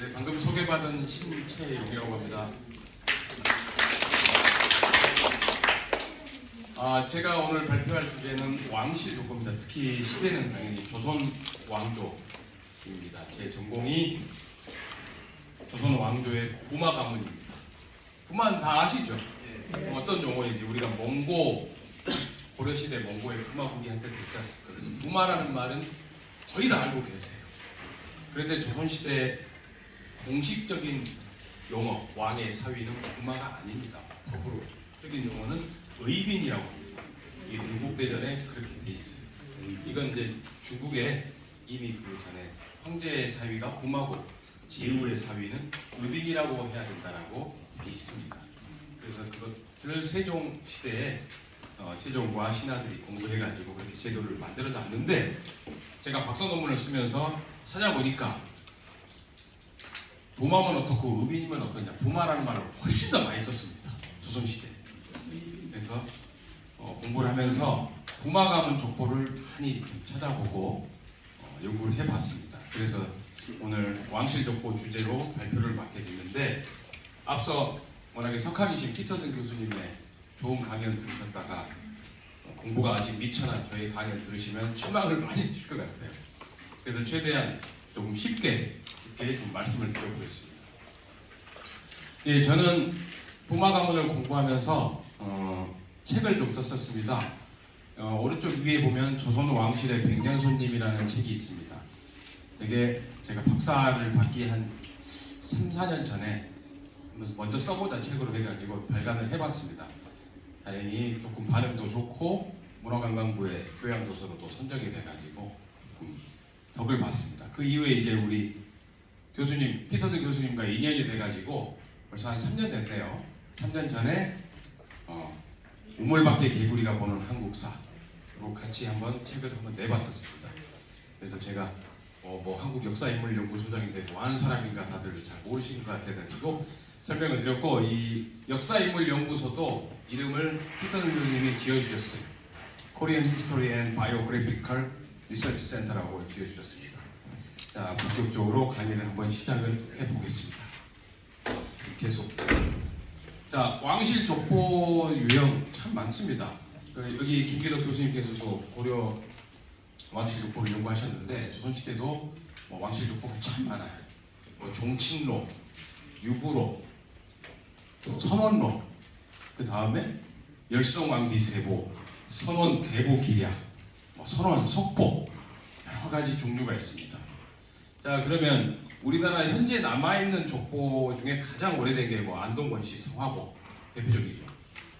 네, 방금 소개받은 신채용이라고 합니다. 제가 오늘 발표할 주제는 왕실 조건입니다. 특히 시대는 당연히 조선 왕조입니다. 제 전공이 조선 왕조의 부마 가문입니다. 부마는 다 아시죠? 어떤 용어인지. 우리가 몽고, 고려시대 몽고의 부마국이 한때 됐지 않습니까? 그래서 부마라는 말은 거의 다 알고 계세요. 그런데 조선시대 공식적인 용어, 왕의 사위는 부마가 아닙니다. 법으로적인 용어는 의빈이라고 합니다. 이게 동국대전에 그렇게 돼 있어요. 이건 이제 중국에 이미 그 전에 황제의 사위가 부마고 제후의 사위는 의빈이라고 해야 된다라고 돼 있습니다. 그래서 그것을 세종 시대에 세종과 신하들이 공부해가지고 그렇게 제도를 만들어 놨는데, 제가 박사 논문을 쓰면서 찾아보니까 부마면 어떻고 의빈이면 어떠냐, 부마라는 말을 훨씬 더 많이 썼습니다. 조선시대. 그래서 공부를 하면서 부마 가문 족보를 많이 좀 찾아보고 연구를 해봤습니다. 그래서 오늘 왕실 족보 주제로 발표를 맡게 됐는데, 앞서 워낙에 석학이신 피터슨 교수님의 좋은 강연 들으셨다가 공부가 아직 미천한 저희 강연 들으시면 실망을 많이 하실 것 같아요. 그래서 최대한 조금 쉽게 좀 말씀을 드려보겠습니다. 예, 저는 부마 가문을 공부하면서 책을 좀 썼었습니다. 오른쪽 위에 보면 조선 왕실의 백년손님이라는 책이 있습니다. 이게 제가 박사를 받기 한 3, 4년 전에 먼저 써보자 책으로 해가지고 발간을 해봤습니다. 다행히 조금 반응도 좋고 문화관광부의 교양도서로도 선정이 돼가지고 덕을 봤습니다. 그 이후에 이제 우리 교수님, 피터슨 교수님과 인연이 돼가지고 벌써 한 3년 됐네요. 3년 전에 우물밖에 개구리가 보는 한국사로 같이 한번 책을 한번 내봤었습니다. 그래서 제가 한국 역사인물연구소장인데 뭐 하는 사람인가 다들 잘 모르시는 것 같아가지고 설명을 드렸고, 이 역사인물연구소도 이름을 피터슨 교수님이 지어주셨어요. Korean History and Biographical Research Center라고 지어주셨습니다. 자, 본격적으로 강의를 한번 시작을 해보겠습니다. 계속. 자, 왕실 족보 유형 참 많습니다. 여기 김기덕 교수님께서도 고려 왕실 족보를 연구하셨는데, 조선시대도 왕실 족보가 참 많아요. 종친록, 유부록, 또 선원록, 그 다음에 열성왕비세보, 선원 대보기략, 선원 속보, 여러 가지 종류가 있습니다. 자, 그러면 우리나라 현재 남아있는 족보 중에 가장 오래된 게 안동권시 성화보 대표적이죠.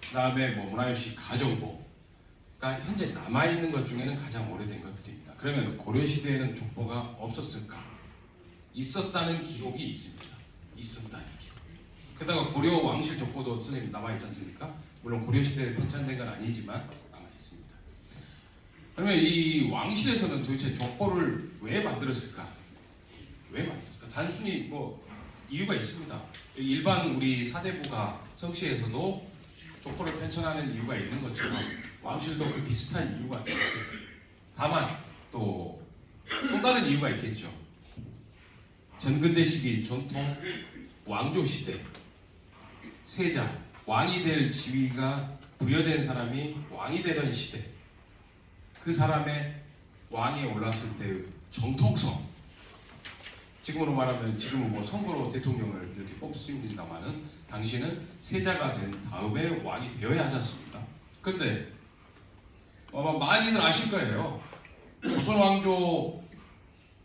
그 다음에 문화유씨 가정보가 현재 남아있는 것 중에는 가장 오래된 것들입니다. 그러면 고려시대에는 족보가 없었을까? 있었다는 기록이 있습니다. 있었다는 기록. 게다가 고려 왕실 족보도 선생님 남아있지 않습니까? 물론 고려시대에 편찬된 건 아니지만 남아있습니다. 그러면 이 왕실에서는 도대체 족보를 왜 만들었을까? 왜 만들었을까? 단순히 이유가 있습니다. 일반 우리 사대부가 성씨에서도 족보를 편찬하는 이유가 있는 것처럼 왕실도 그 비슷한 이유가 있어요. 다만 또 다른 이유가 있겠죠. 전근대 시기 전통 왕조 시대, 세자, 왕이 될 지위가 부여된 사람이 왕이 되던 시대, 그 사람의 왕에 올랐을 때의 정통성, 지금으로 말하면 지금은 선거로 대통령을 이렇게 뽑습니다만은 당시에는 세자가 된 다음에 왕이 되어야 하지 않습니까? 근데 아마 많이들 아실 거예요. 조선 왕조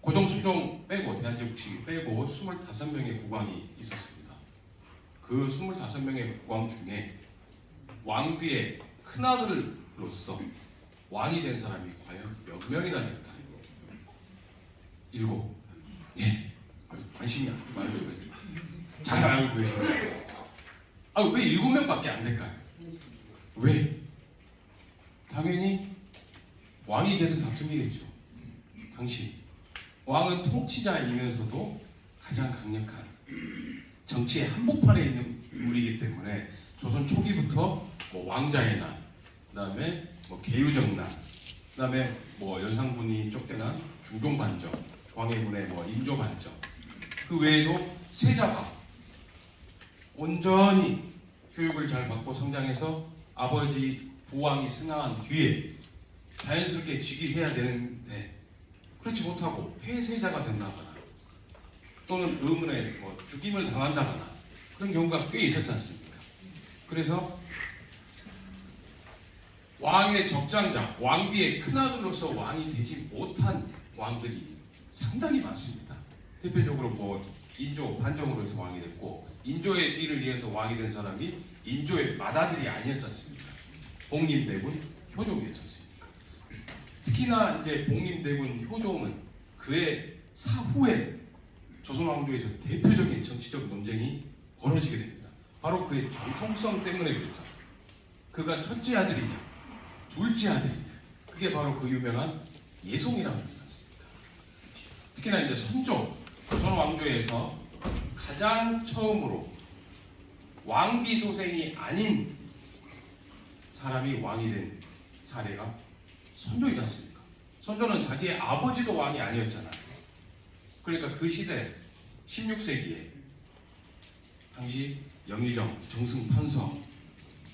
고종순종 빼고, 대한제국시 빼고 25명의 국왕이 있었습니다. 그 25명의 국왕 중에 왕비의 큰아들로서 왕이 된 사람이 과연 몇 명이나 될까요? 7. 예, 관심이 아주 많으시고요. 잘 알고 계십니다. 왜 7명밖에 안 될까요? 왜? 당연히 왕이 계속 다툼이겠죠. 당시 왕은 통치자이면서도 가장 강력한 정치의 한복판에 있는 인물이기 때문에 조선 초기부터 왕자의 난, 그다음에 계유정난, 그다음에 연산군이 쫓겨난 중종반정, 광해군의 인조반정, 그 외에도 세자가 온전히 교육을 잘 받고 성장해서 아버지 부왕이 승하한 뒤에 자연스럽게 즉위해야 되는데 그렇지 못하고 폐세자가 된다거나 또는 의문에 죽임을 당한다거나 그런 경우가 꽤 있었지 않습니까? 그래서 왕의 적장자, 왕비의 큰아들로서 왕이 되지 못한 왕들이 상당히 많습니다. 대표적으로 인조 반정으로 해서 왕이 됐고 인조의 뒤를 이어서 왕이 된 사람이 인조의 맏아들이 아니었지 않습니까? 복림대군 효종이었지 않습니까? 특히나 이제 복림대군 효종은 그의 사후에 조선 왕조에서 대표적인 정치적 논쟁이 벌어지게 됩니다. 바로 그의 정통성 때문에 그랬죠. 그가 첫째 아들이냐, 둘째 아들이냐. 그게 바로 그 유명한 예송이라고 하지 않습니까? 특히나 이제 선조, 조선 왕조에서 가장 처음으로 왕비 소생이 아닌 사람이 왕이 된 사례가 선조이지 않습니까? 선조는 자기의 아버지도 왕이 아니었잖아요. 그러니까 그 시대 16세기에 당시 영의정, 정승 판서,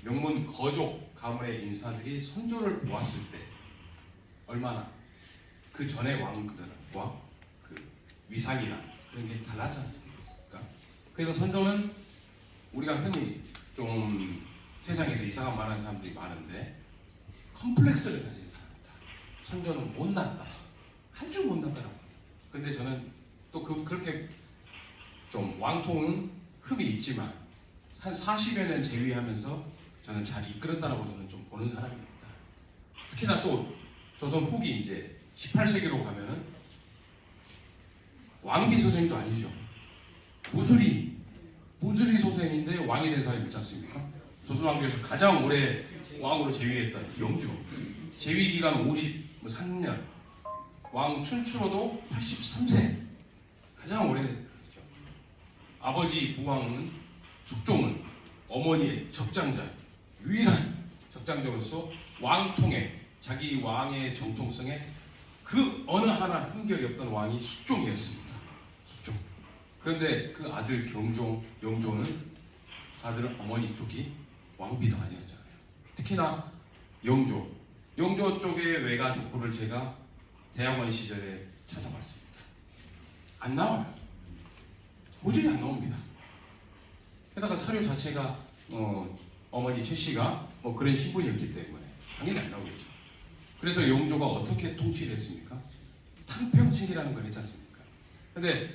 명문 거족 가문의 인사들이 선조를 보았을 때 얼마나 그 전의 왕들과 그 위상이나 그런 게 달랐지 않습니까? 그래서 선조는 우리가 흔히 좀 세상에서 이상한 말하는 사람들이 많은데 컴플렉스를 가진 사람이다. 선조는 못났다. 아주 못났다라고 합니다. 근데 저는 또 그렇게 좀 왕통은 흠이 있지만 한 40여 년 재위하면서 저는 잘 이끌었다라고 저는 좀 보는 사람입니다. 특히나 또 조선 후기 이제 18세기로 가면은 왕비 소생도 아니죠. 무술이 소생인데 왕이 된 사람이 있지 않습니까? 조선 왕조에서 가장 오래 왕으로 재위했던 영조. 재위 기간 53년. 왕 춘추로도 83세. 가장 오래 했죠. 아버지 부왕은 숙종은 어머니의 적장자, 유일한 적장자로서 왕통에 자기 왕의 정통성에 그 어느 하나 흠결이 없던 왕이 숙종이었습니다. 숙종. 그런데 그 아들 영조는 다들 어머니 쪽이 왕비도 아니었잖아요. 특히나 영조 쪽의 외가 족보를 제가 대학원 시절에 찾아봤습니다. 안 나와요. 도저히 안 나옵니다. 게다가 사료 자체가 어머니 최 씨가 그런 신분이었기 때문에 당연히 안 나오겠죠. 그래서 영조가 어떻게 통치를 했습니까? 탕평책이라는 걸 했지 않습니까? 근데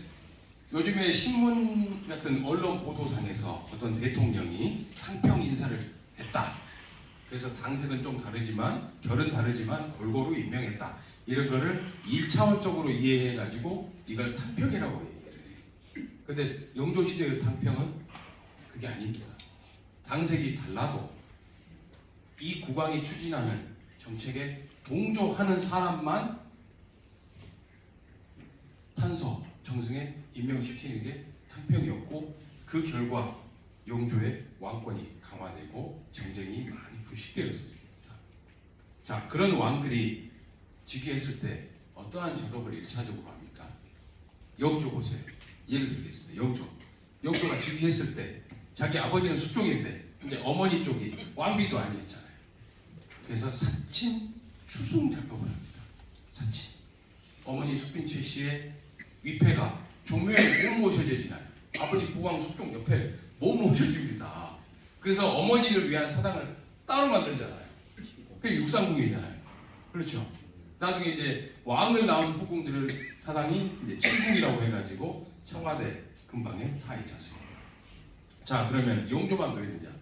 요즘에 신문 같은 언론 보도상에서 어떤 대통령이 탕평 인사를 했다. 그래서 당색은 좀 다르지만 결은 다르지만 골고루 임명했다. 이런 거를 1차원적으로 이해해가지고 이걸 탕평이라고 얘기를 해요. 근데 영조 시대의 탕평은 그게 아닙니다. 당색이 달라도 이 국왕이 추진하는 정책에 동조하는 사람만 판서, 정승에 임명시키는 게 탕평이었고 그 결과 영조의 왕권이 강화되고 정쟁이 많이 불식되었습니다. 자, 그런 왕들이 즉위했을 때 어떠한 작업을 1차적으로 합니까? 영조 보세요. 예를 들겠습니다. 영조가 즉위했을 때 자기 아버지는 숙종인데 이제 어머니 쪽이 왕비도 아니었잖아요. 그래서 사친 추승 작업을 합니다. 사친. 어머니 숙빈채 씨의 위패가 종묘에 못 모셔지나요? 아버지 부왕 숙종 옆에 못 모셔집니다. 그래서 어머니를 위한 사당을 따로 만들잖아요. 그게 육상궁이잖아요. 그렇죠? 나중에 이제 왕을 낳은 후궁들을 사당이 이제 칠궁이라고 해가지고 청와대 근방에 다 있지 않습니까? 자, 그러면 영조만 그랬느냐?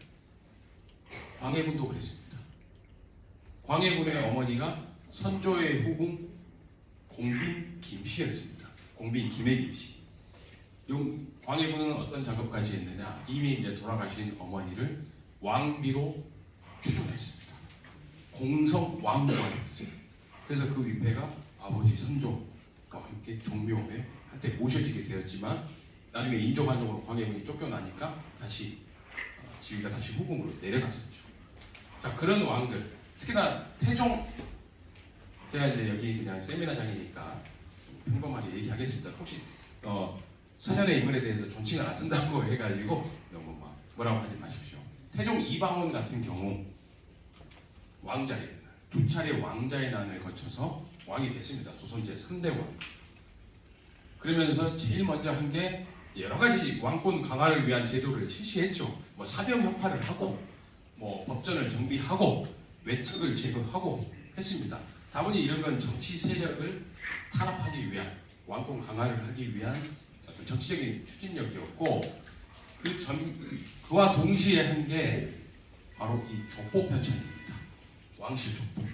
광해군도 그랬습니다. 광해군의 어머니가 선조의 후궁 공빈 김씨였습니다. 공빈 김해 김씨. 광해군은 어떤 작업까지 했느냐? 이미 이제 돌아가신 어머니를 왕비로 추존했습니다. 공성 왕후가 됐어요. 그래서 그 위패가 아버지 선조와 함께 종묘에 한때 모셔지게 되었지만 나중에 인조반정으로 광해군이 쫓겨나니까 다시 지위가 다시 후궁으로 내려갔었죠. 자, 그런 왕들, 특히나 태종, 제가 이제 여기 그냥 세미나장이니까 평범하게 얘기하겠습니다. 혹시 선현의 인물에 대해서 존칭을 안 쓴다고 해가지고 너무 막 뭐라고 하지 마십시오. 태종 이방원 같은 경우 왕자에 두 차례 왕자의 난을 거쳐서 왕이 됐습니다. 조선 제3대 왕. 그러면서 제일 먼저 한 게 여러 가지 왕권 강화를 위한 제도를 실시했죠. 뭐 사병 협파를 하고, 뭐 법전을 정비하고, 외척을 제거하고 했습니다. 다분히 이런 건 정치 세력을 탄압하기 위한, 왕권 강화를 하기 위한 어떤 정치적인 추진력이었고, 그와 동시에 한 게 바로 이 족보 편찬입니다. 왕실 족보.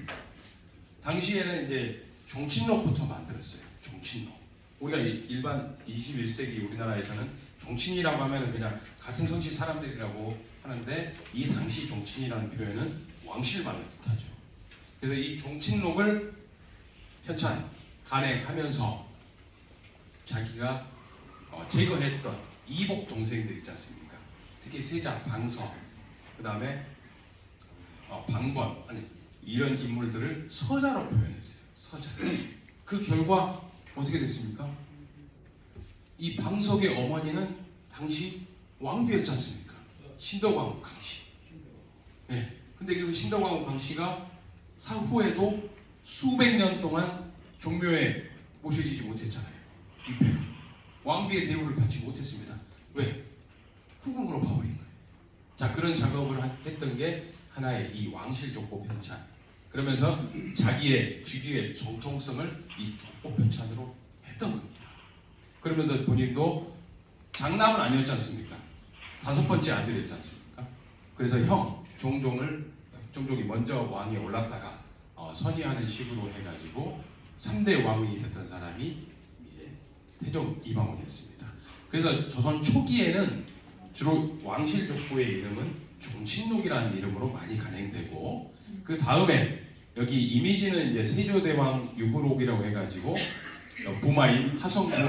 당시에는 이제 종친록부터 만들었어요. 종친록. 우리가 일반 21세기 우리나라에서는 종친이라고 하면 그냥 같은 성씨 사람들이라고 하는데 이 당시 종친이라는 표현은 왕실만을 뜻하죠. 그래서 이 종친록을 편찬, 간행하면서 자기가 제거했던 이복 동생들 있지 않습니까? 특히 세자, 방서, 그 다음에 방번, 아니 이런 인물들을 서자로 표현했어요. 서자. 그 결과 어떻게 됐습니까? 이 방석의 어머니는 당시 왕비였지 않습니까? 신덕왕후 강씨. 네. 근데 그 신덕왕후 강씨가 사후에도 수백 년 동안 종묘에 모셔지지 못했잖아요. 이 배가 왕비의 대우를 받지 못했습니다. 왜? 후궁으로 봐버린 거예요. 자, 그런 작업을 했던 게 하나의 이 왕실 족보 편찬. 그러면서 자기의 직위의 정통성을 이 족보 편찬으로 했던 겁니다. 그러면서 본인도 장남은 아니었지 않습니까? 5번째 아들이었지 않습니까? 그래서 형 종종이 먼저 왕위에 올랐다가 선의하는 식으로 해가지고 3대 왕이 됐던 사람이 이제 태종 이방원이었습니다. 그래서 조선 초기에는 주로 왕실 족보의 이름은 종친록이라는 이름으로 많이 간행되고, 그 다음에 여기 이미지는 이제 세조대왕 유구록이라고 해가지고 부마인 하성군,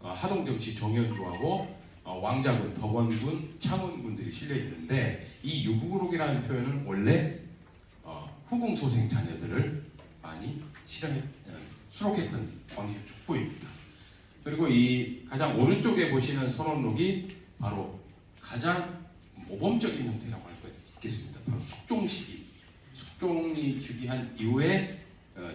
하동정씨 정현주하고 왕자군, 덕원군, 창원군들이 실려 있는데, 이 유구록이라는 표현은 원래 후궁 소생 자녀들을 많이 수록했던 왕실 족보입니다. 그리고 이 가장 오른쪽에 보시는 선원록이 바로 가장 모범적인 형태라고 할 수가 있겠습니다. 바로 숙종시기. 숙종이 즉위한 이후에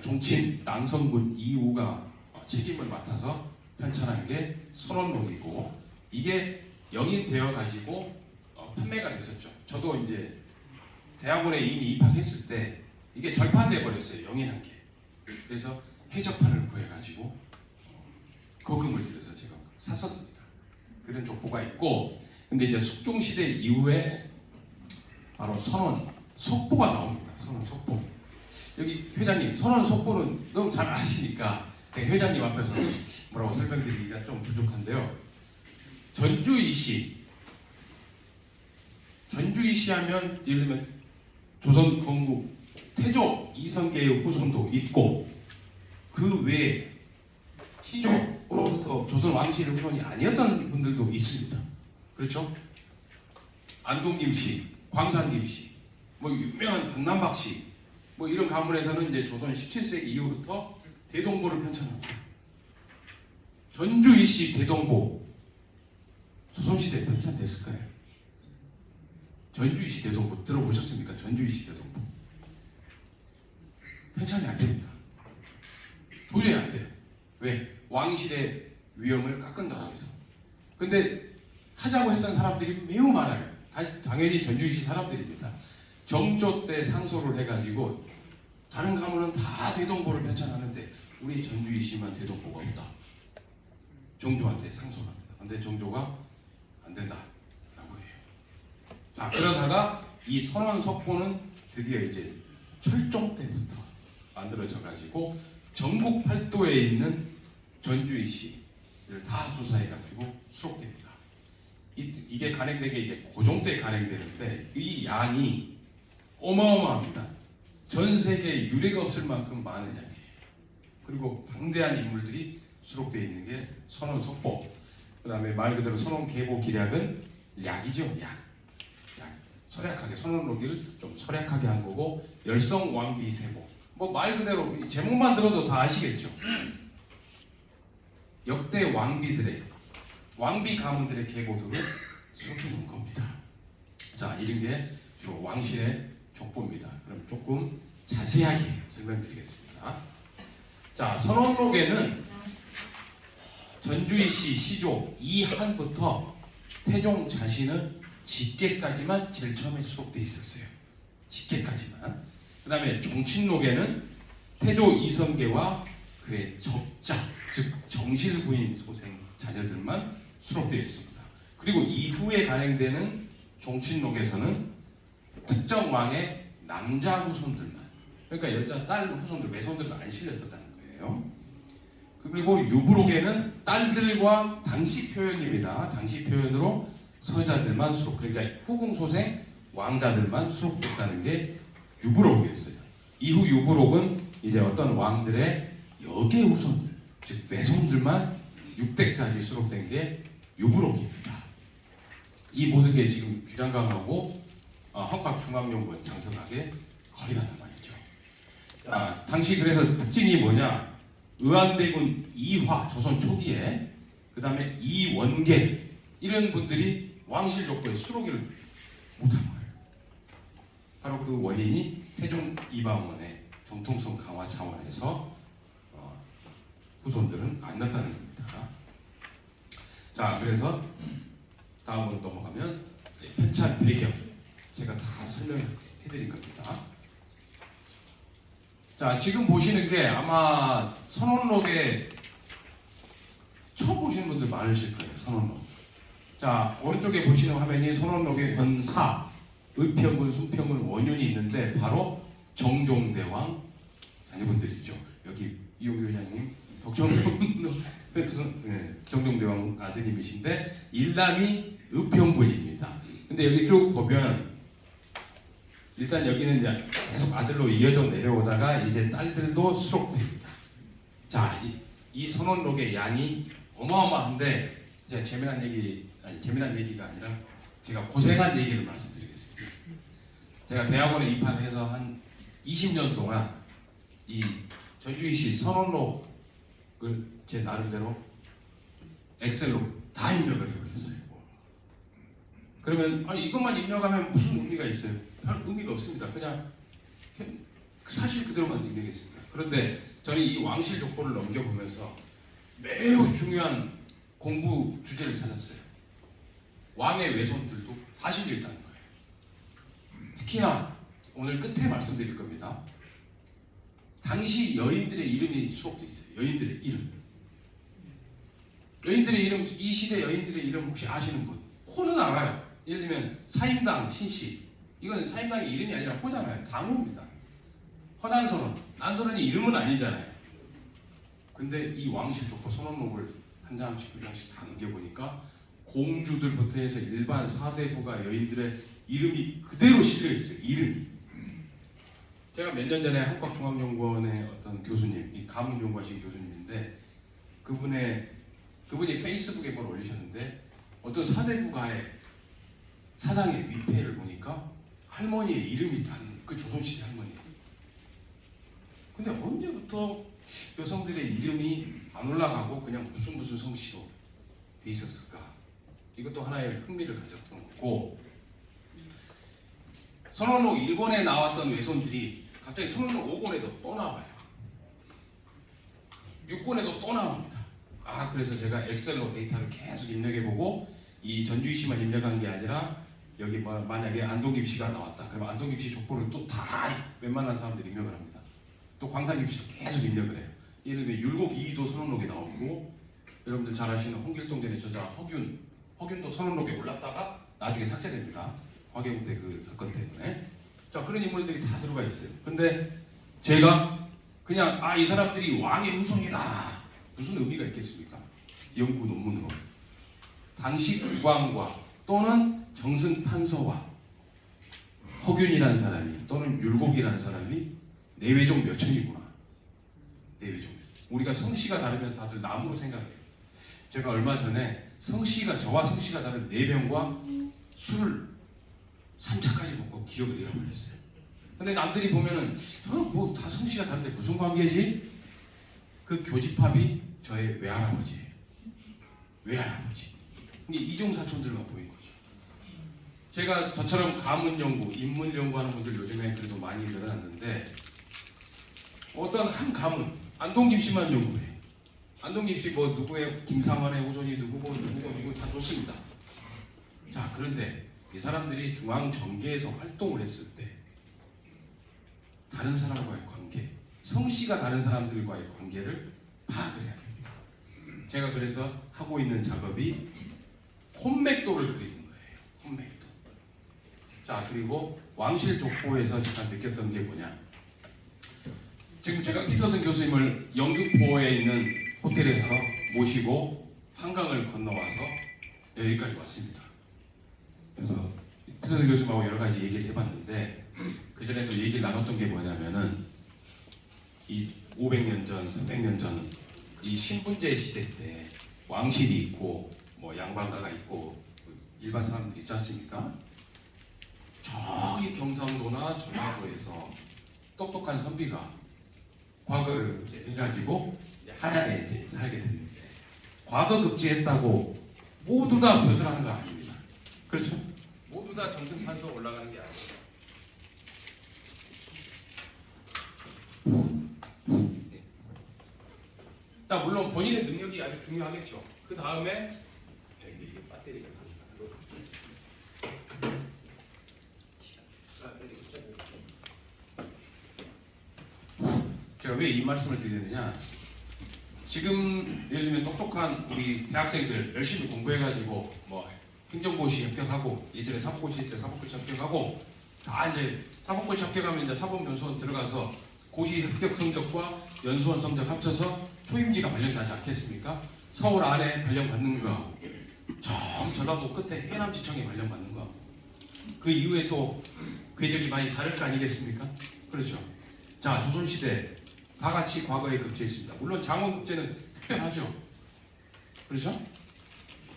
종친 낭성군 이우가 책임을 맡아서 편찬한 게 선원록이고, 이게 영인되어 가지고 판매가 됐었죠. 저도 이제 대학원에 이미 입학했을 때 이게 절판돼 버렸어요. 영인한 게. 그래서 해적판을 구해 가지고 거금을 들여서 제가 샀었습니다. 그런 족보가 있고, 근데 이제 숙종 시대 이후에 바로 선원 속보가 나옵니다. 선원 속보. 여기 회장님, 선원 속보는 너무 잘 아시니까 제가 회장님 앞에서 뭐라고 설명드리기가 좀 부족한데요. 전주이시 하면 예를 들면 조선 건국 태조 이성계의 후손도 있고, 그 외에 시조로부터 조선 왕실의 후손이 아니었던 분들도 있습니다. 그렇죠? 안동김씨, 광산김씨, 뭐 유명한 박남박씨, 뭐 이런 가문에서는 이제 조선 17세기 이후부터 대동보를 편찬합니다. 전주이씨 대동보 조선시대에 편찬됐을까요? 전주이씨 대동보 들어보셨습니까? 전주이씨 대동보 편찬이 안 됩니다. 도저히 안 돼요. 왜? 왕실의 위엄을 깎은다고 해서. 근데 하자고 했던 사람들이 매우 많아요. 당연히 전주이씨 사람들입니다. 정조 때 상소를 해가지고 다른 가문은 다 대동보를 편찬하는데 우리 전주이씨만 대동보가 없다. 정조한테 상소를 합니다. 근데 정조가 안 된다라고 해요. 자, 그러다가 이 선원 석보는 드디어 이제 철종 때부터 만들어져 가지고 전국 팔도에 있는 전주이씨를 다 조사해 가지고 수록됩니다. 이게 간행되게 이제 고종 때 간행되는데 이 양이 어마어마합니다. 전 세계에 유례가 없을 만큼 많은 양이에요. 그리고 방대한 인물들이 수록되어 있는 게 선원 속보. 그 다음에 말 그대로 선원 계보 기략은 약이죠. 약. 설약하게 선원록을 좀 설약하게 한 거고, 열성 왕비 세보. 뭐 말 그대로 제목만 들어도 다 아시겠죠. 역대 왕비들의 왕비 가문들의 계보들을 수록해 놓은 겁니다. 자, 이런 게 주로 왕실의 족보입니다. 그럼 조금 자세하게 설명드리겠습니다. 자, 선원록에는 전주이씨 시조 이한부터 태종 자신은 직계까지만 제일 처음에 수록되어 있었어요. 직계까지만. 그 다음에 종친록에는 태조 이성계와 그의 적자, 즉 정실부인 소생 자녀들만 수록되어 있습니다. 그리고 이후에 간행되는 종친록에서는 특정 왕의 남자 후손들만, 그러니까 여자 딸 후손들, 외손들은 안 실렸었다는 거예요. 그리고 유부록에는 딸들과 당시 표현입니다. 당시 표현으로 서자들만 수록, 그러니까 후궁소생 왕자들만 수록됐다는 게 유부록이었어요. 이후 유부록은 이제 어떤 왕들의 여계 후손들, 즉 외손들만 6대까지 수록된 게 유부록입니다. 이 모든 게 지금 규장강하고 헌법중앙연구원 장성하게 거리다는 말이죠. 당시 그래서 특징이 뭐냐? 의안대군 이화 조선 초기에 그 다음에 이원계 이런 분들이 왕실 족보에 수록을 못한 거예요. 바로 그 원인이 태종 이방원의 정통성 강화 차원에서 후손들은 안 났다는 겁니다. 자, 그래서 다음으로 넘어가면 이제 편찬 배경 제가 다 설명해드릴 겁니다. 자, 지금 보시는 게 아마 선원록에 처음 보시는 분들 많으실 거예요. 선원록. 자, 오른쪽에 보시는 화면이 선원록의 권사, 의평군, 순평군, 원윤이 있는데 바로 정종대왕 자녀분들이죠. 여기 이용규 회장님, 정종대왕 아드님이신데 일남이 의평군입니다. 근데 여기 쭉 보면 일단 여기는 이제 계속 아들로 이어져 내려오다가 이제 딸들도 수록됩니다. 자, 이 선원록의 양이 어마어마한데 제가 재미난 얘기가 아니라 제가 고생한 얘기를 말씀드리겠습니다. 제가 대학원에 입학해서 한 20년 동안 이 전주이씨 선원록을 제 나름대로 엑셀로 다 입력을 해버렸어요. 그러면 이것만 입력하면 무슨 의미가 있어요? 별 의미가 없습니다. 그냥 사실 그대로만 입력했습니다. 그런데 저는 이 왕실 족보를 넘겨보면서 매우 중요한 공부 주제를 찾았어요. 왕의 외손들도 다 실려 있다는 거예요. 특히나 오늘 끝에 말씀드릴 겁니다. 당시 여인들의 이름이 수록되어 있어요. 여인들의 이름. 여인들의 이름, 이 시대 여인들의 이름 혹시 아시는 분? 호는 알아요. 예를 들면 사임당 신씨. 이건 사임당의 이름이 아니라 호잖아요. 당호입니다. 허난선원. 난선원이 이름은 아니잖아요. 근데 이 왕실 족보 선원록을 한 장씩 두 장씩 다 넘겨보니까 공주들부터 해서 일반 사대부가 여인들의 이름이 그대로 실려 있어요. 이름이. 제가 몇 년 전에 한국중앙연구원의 어떤 교수님, 이 가문 연구하신 교수님인데 그분이 페이스북에 뭘 올리셨는데 어떤 사대부가의 사당의 위패를 보니까 할머니의 이름이 다른 그 조선시대 할머니. 근데 언제부터 여성들의 이름이 안 올라가고 그냥 무슨 성씨로 돼 있었을까? 이것도 하나의 흥미를 가졌던 거고, 선원록 1권에 나왔던 외손들이 갑자기 선원록 5권에도 또 나와요. 6권에도 또 나옵니다. 그래서 제가 엑셀로 데이터를 계속 입력해보고 이 전주이씨만 입력한 게 아니라 여기 만약에 안동김씨가 나왔다. 그러면 안동김씨 족보를 또 다 웬만한 사람들이 입력을 합니다. 또 광산김씨도 계속 입력을 해요. 예를 들면 율곡 2도 선원록에 나오고, 여러분들 잘 아시는 홍길동전의 저자 허균도 선원록에 올랐다가 나중에 삭제됩니다. 화개국 때 그 사건 때문에. 자, 그런 인물들이 다 들어가 있어요. 근데 제가 그냥 이 사람들이 왕의 후손이다. 무슨 의미가 있겠습니까? 연구 논문으로. 당시 국왕과 또는 정승판서와 허균이라는 사람이 또는 율곡이라는 사람이 내외종 몇 천이구나. 내외종. 우리가 성씨가 다르면 다들 나무로 생각해요. 제가 얼마 전에 저와 성씨가 다른 4명과 술을 3차까지 먹고 기억을 잃어버렸어요. 근데 남들이 보면은 뭐 다 성씨가 다른데 무슨 관계지? 그 교집합이 저의 외할아버지예요. 외할아버지. 이게 이중사촌들만 보인 거죠. 제가 저처럼 가문 연구, 인물 연구하는 분들 요즘에 그래도 많이 늘어났는데 어떤 한 가문, 안동김 씨만 연구해. 안동김 씨 뭐 누구의 김상환의 호존이 누구 뭐 누구 이거 다 좋습니다. 자, 그런데 이 사람들이 중앙 정계에서 활동을 했을 때 다른 사람과의 관계, 성씨가 다른 사람들과의 관계를 파악을 해야 됩니다. 제가 그래서 하고 있는 작업이 혼맥도를 그리는 거예요. 혼맥도. 자, 그리고 왕실 족보에서 제가 느꼈던 게 뭐냐? 지금 제가 피터슨 교수님을 영등포에 있는 호텔에서 모시고 한강을 건너와서 여기까지 왔습니다. 그래서 피터슨 교수님하고 여러 가지 얘기를 해봤는데 그 전에도 얘기를 나눴던 게 뭐냐면은 이 500년 전, 300년 전 이 신분제 시대 때 왕실이 있고 뭐 양반가가 있고 일반 사람들 있지 않습니까? 저기 경상도나 전라도에서 똑똑한 선비가 과거를 해가지고 하나에 이제 살게 됐는데 과거 급제했다고 모두 다 벗어나는 거 아닙니다. 그렇죠? 모두 다 정승판서 올라가는 게 아니에요. 자, 물론 본인의 능력이 아주 중요하겠죠. 그 다음에 이게 배터리가 제가 왜 이 말씀을 드리느냐? 지금 예를 들면 똑똑한 우리 대학생들 열심히 공부해가지고 뭐 행정고시 합격하고 예전에 사법고시 했죠. 사법고시 합격하고 다 이제 사법고시 합격하면 이제 사법연수원 들어가서 고시 합격 성적과 연수원 성적 합쳐서 초임지가 발령나지 않겠습니까? 서울 안에 발령받는 거하고 저 전라도 끝에 해남지청에 발령받는 거하고 그 이후에 또 궤적이 많이 다를 거 아니겠습니까? 그렇죠. 자, 조선시대 다 같이 과거에 급제했습니다. 물론 장원급제는 특별하죠. 그렇죠?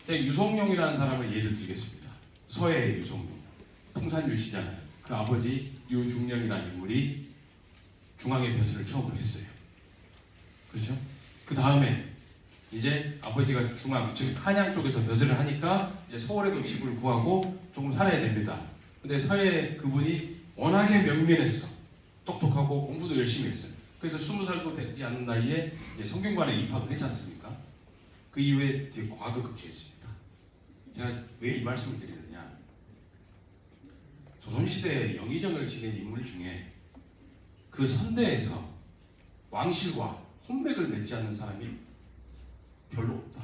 제가 유성룡이라는 사람을 예를 들겠습니다. 서해 유성룡, 풍산 유씨잖아요. 그 아버지 유중령이라는 인물이 중앙의 벼슬을 처음으로 했어요. 그렇죠? 그 다음에 이제 아버지가 중앙, 즉 한양 쪽에서 벼슬을 하니까 이제 서울에도 집을 구하고 조금 살아야 됩니다. 근데 서해 그분이 워낙에 명민했어. 똑똑하고 공부도 열심히 했어요. 그래서 20살도 되지 않은 나이에 이제 성균관에 입학을 했지 않습니까? 그 이후에 되게 과거급제했습니다. 제가 왜 이 말씀을 드리느냐? 조선시대에 영의정을 지낸 인물 중에 그 선대에서 왕실과 혼맥을 맺지 않는 사람이 별로 없다.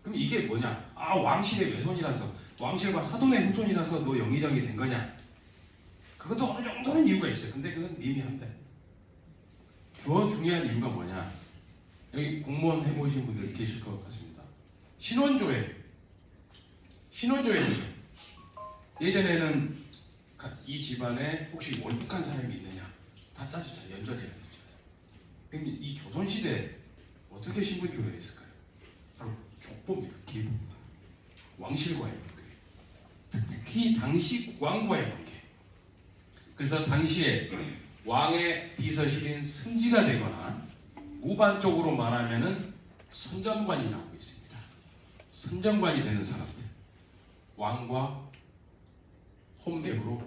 그럼 이게 뭐냐? 아, 왕실의 외손이라서, 왕실과 사돈의 후손이라서 너 영의정이 된 거냐? 그것도 어느 정도는 이유가 있어요. 근데 그건 미미합니다. 더 중요한 이유가 뭐냐? 여기 공무원 해보신 분들 계실 것 같습니다. 신원조회죠. 예전에는 이 집안에 혹시 월북한 사람이 있느냐 다 따지잖아요. 연좌제가 있었잖아요. 근데 이 조선시대 어떻게 신분조회를 했을까요? 바로 족보입니다. 기본 왕실과의 관계, 특히 당시 국왕과의 관계. 그래서 당시에 왕의 비서실인 승지가 되거나 무반쪽으로 말하면은 선정관이라고 있습니다. 선정관이 되는 사람들, 왕과 혼맥으로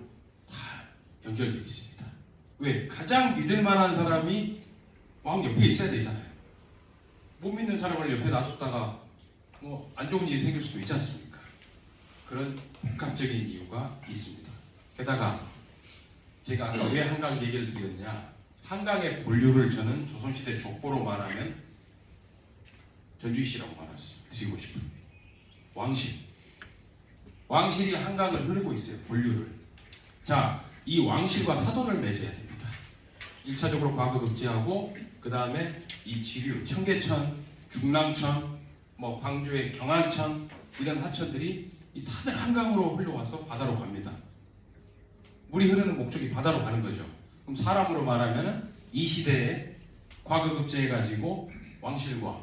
다 연결되어 있습니다. 왜? 가장 믿을 만한 사람이 왕 옆에 있어야 되잖아요. 못 믿는 사람을 옆에 놔뒀다가 뭐 안 좋은 일이 생길 수도 있지 않습니까? 그런 복합적인 이유가 있습니다. 게다가 제가 아까 왜 한강 얘기를 드렸냐? 한강의 본류를 저는 조선시대 족보로 말하면 전주시라고 드리고 싶어요. 왕실이 한강을 흐르고 있어요. 본류를. 자, 이 왕실과 사돈을 맺어야 됩니다. 1차적으로 과거급제하고 그 다음에 이 지류, 청계천, 중랑천, 뭐 광주의 경안천 이런 하천들이 이 다들 한강으로 흘러와서 바다로 갑니다. 물이 흐르는 목적이 바다로 가는 거죠. 그럼 사람으로 말하면 이 시대에 과거급제해가지고 왕실과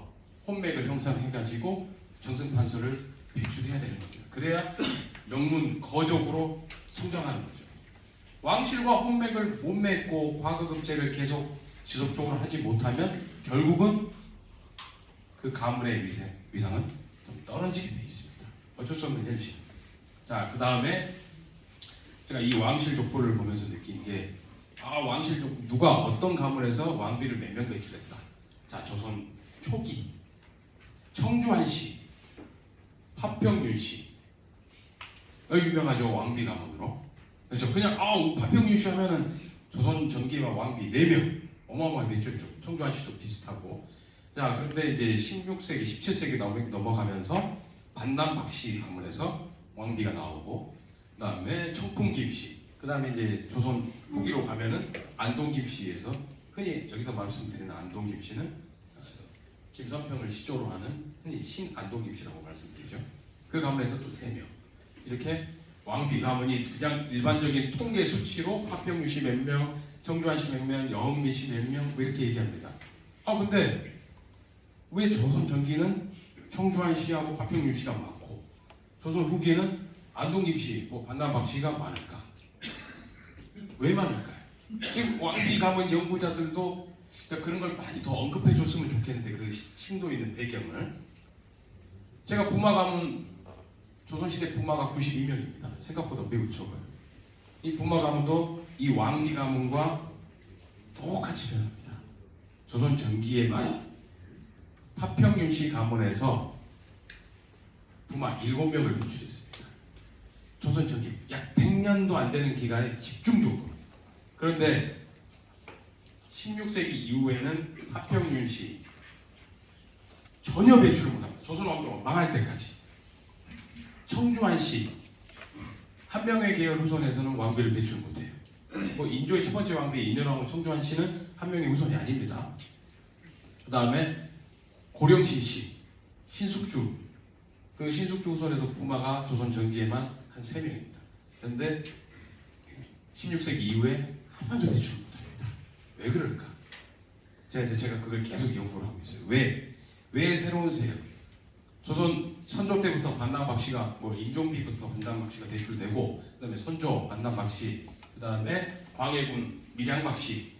혼맥을 형성해가지고 정승판서를 배출해야 되는 겁니다. 그래야 명문 거족으로 성장하는 거죠. 왕실과 혼맥을 못 맺고 과거급제를 계속 지속적으로 하지 못하면 결국은 그 가문의 위상은 좀 떨어지게 돼 있습니다. 어쩔 수 없는 현실. 자, 그 다음에 제가 이 왕실 족보를 보면서 느낀 게, 왕실 족보 누가 어떤 가문에서 왕비를 몇 명 배출했다. 자, 조선 초기 청주한 씨, 파평윤 씨, 유명하죠. 왕비 가문으로. 그렇죠. 그냥 파평윤 씨 하면은 조선 전기와 왕비 4명 어마어마하게 배출했죠. 청주한 씨도 비슷하고. 자, 그런데 이제 16세기, 17세기 넘어가면서 반남 박씨 가문에서 왕비가 나오고, 그 다음에 청풍 김씨, 그 다음에 이제 조선 후기로 가면은 안동 김씨에서 흔히 여기서 말씀드리는 안동 김씨는 김선평을 시조로 하는 흔히 신 안동 김씨라고 말씀드리죠. 그 가문에서 또 3명. 이렇게 왕비 가문이 그냥 일반적인 통계 수치로 파평유 씨 몇 명, 청주한 씨 몇 명, 여흥미 씨 몇 명, 뭐 이렇게 얘기합니다. 근데 왜 조선 전기는 청주한 씨하고 파평유 씨가 많고 조선 후기에는 안동 김씨, 반남 박씨가 많을까? 왜 많을까요? 지금 왕비 가문 연구자들도 그런 걸 많이 더 언급해 줬으면 좋겠는데, 그 심도 있는 배경을. 제가 부마 가문, 조선시대 부마가 92명입니다. 생각보다 매우 적어요. 이 부마 가문도 이 왕비 가문과 똑같이 변합니다. 조선 전기에만 파평윤 씨 가문에서 부마 7명을 배출했습니다. 조선 전기 약 100년도 안 되는 기간에 집중적으로. 그런데 16세기 이후에는 파평윤 씨 전혀 배출을 못합니다. 조선 왕조가 망할 때까지. 청주한 씨 한 명의 계열 후손에서는 왕비를 배출 못해요. 인조의 첫 번째 왕비 인연왕후 청주한 씨는 한 명의 후손이 아닙니다. 그 다음에 고령신 씨, 신숙주, 그 신숙주 후손에서 부마가 조선 전기에만 한 3명입니다. 그런데 16세기 이후에 한 번도 배출 못합니다. 왜 그럴까? 제가 그걸 계속 연구를 하고 있어요. 왜 새로운 세력? 조선 선조 때부터 반남 박씨가 인종비부터 반남 박씨가 배출되고, 그다음에 선조 반남 박씨, 그다음에 광해군 밀양 박씨,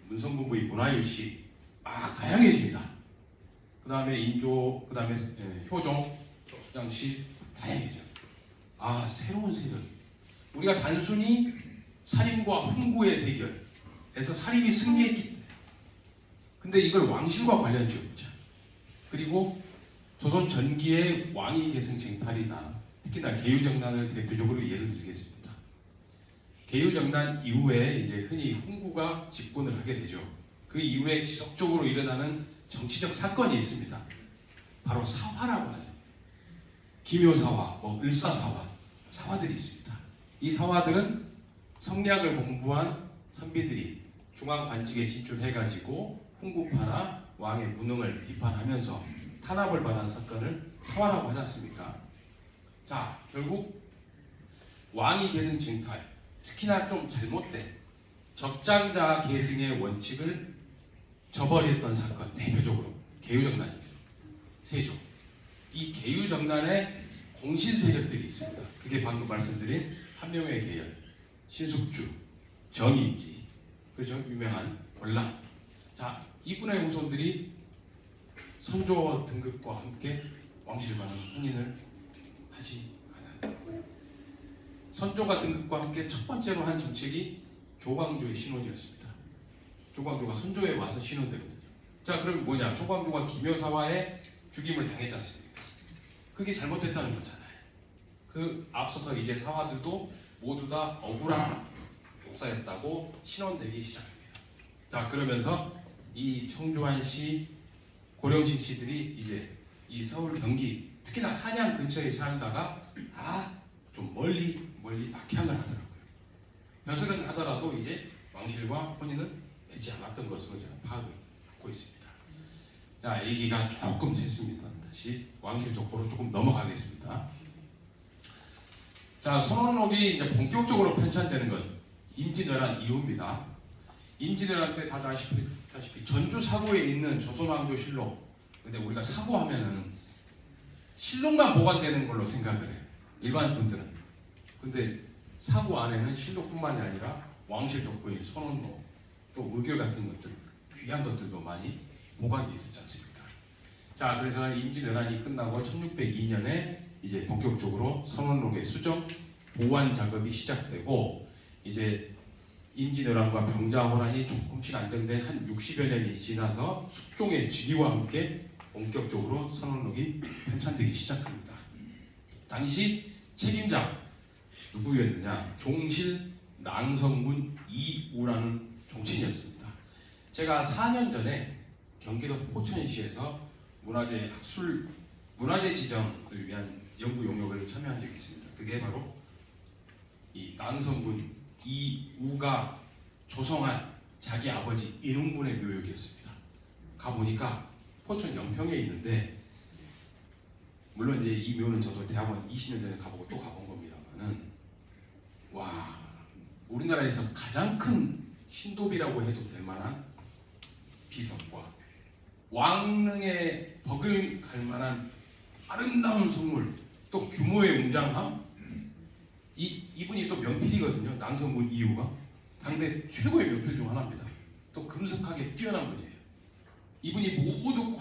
문성군 부인 문화유 씨, 막 다양해집니다. 그다음에 인조, 그다음에 효종, 수장 씨 다양해져. 새로운 세력. 우리가 단순히 살인과 훈구의 대결에서 살인이 승리했기 때문에. 근데 이걸 왕실과 관련 지어보자. 그리고 조선 전기의 왕위 계승 쟁탈이나 특히나 개유정난을 대표적으로 예를 들겠습니다. 개유정난 이후에 이제 흔히 훈구가 집권을 하게 되죠. 그 이후에 지속적으로 일어나는 정치적 사건이 있습니다. 바로 사화라고 하죠. 기묘사화, 을사사화, 사화들이 있습니다. 이 사화들은 성리학을 공부한 선비들이 중앙관직에 진출해가지고 훈구파나 왕의 무능을 비판하면서 탄압을 받은 사건을 사화라고 하지 않습니까? 자, 결국 왕위 계승 쟁탈, 특히나 좀 잘못된 적장자 계승의 원칙을 저버렸던 사건, 대표적으로 개유정난이죠. 세조. 이 개유정난에 공신 세력들이 있습니다. 그게 방금 말씀드린 한 명의 계열, 신숙주, 정인지, 그죠? 유명한 원랑. 자, 이분의 후손들이 선조 등극과 함께 왕실과는 혼인을 하지 않았다. 선조가 등극과 함께 첫 번째로 한 정책이 조광조의 신혼이었습니다. 조광조가 선조에 와서 신혼되거든요. 자, 그럼 뭐냐? 조광조가 기묘사화에 죽임을 당했지 않습니까? 그게 잘못됐다는 거잖아요. 그 앞서서 이제 사화들도 모두 다 억울한 목사였다고 신원되기 시작합니다. 자, 그러면서 이 청주한 씨, 고령신 씨들이 이제 이 서울 경기, 특히나 한양 근처에 살다가 다 좀 멀리 낙향을 하더라고요. 벼슬은 하더라도 이제 왕실과 혼인은 맺지 않았던 것으로 제가 파악을 하고 있습니다. 자, 얘기가 조금 됐습니다. 다시 왕실 족보로 조금 넘어가겠습니다. 자, 선원록이 이제 본격적으로 편찬되는 건 임진왜란 이후입니다. 임진왜란 때 다들 아시다시피 전주 사고에 있는 조선왕조 실록. 근데 우리가 사고하면은 실록만 보관되는 걸로 생각을 해요. 일반 분들은. 근데 사고 안에는 실록뿐만이 아니라 왕실 족보인 선원록, 또 의결 같은 것들, 귀한 것들도 많이 보관되어 있었지 않습니까? 자, 그래서 임진왜란이 끝나고 1602년에 이제 본격적으로 선원록의 수정, 보완 작업이 시작되고 이제 임진왜란과 병자호란이 조금씩 안정된 한 60여 년이 지나서 숙종의 즉위와 함께 본격적으로 선원록이 편찬되기 시작합니다. 당시 책임자 누구였느냐? 종실 낭성군 이우라는 종친이었습니다. 제가 4년 전에 경기도 포천시에서 문화재 지정을 위한 연구 용역을 참여한 적이 있습니다. 그게 바로 이 낭성군 이우가 조성한 자기 아버지 인웅군의 묘역이었습니다. 가보니까 포천 영평에 있는데, 물론 이제 이 묘는 저도 대학원 20년 전에 가보고 또 가본 겁니다만은, 와, 우리나라에서 가장 큰 신도비라고 해도 될 만한 비석과 왕릉에 버금갈 만한 아름다운 성물, 또 규모의 웅장함, 이분이 또 명필이거든요. 낭성군 이유가 당대 최고의 명필 중 하나입니다. 또 금석하게 뛰어난 분이에요. 이분이 모두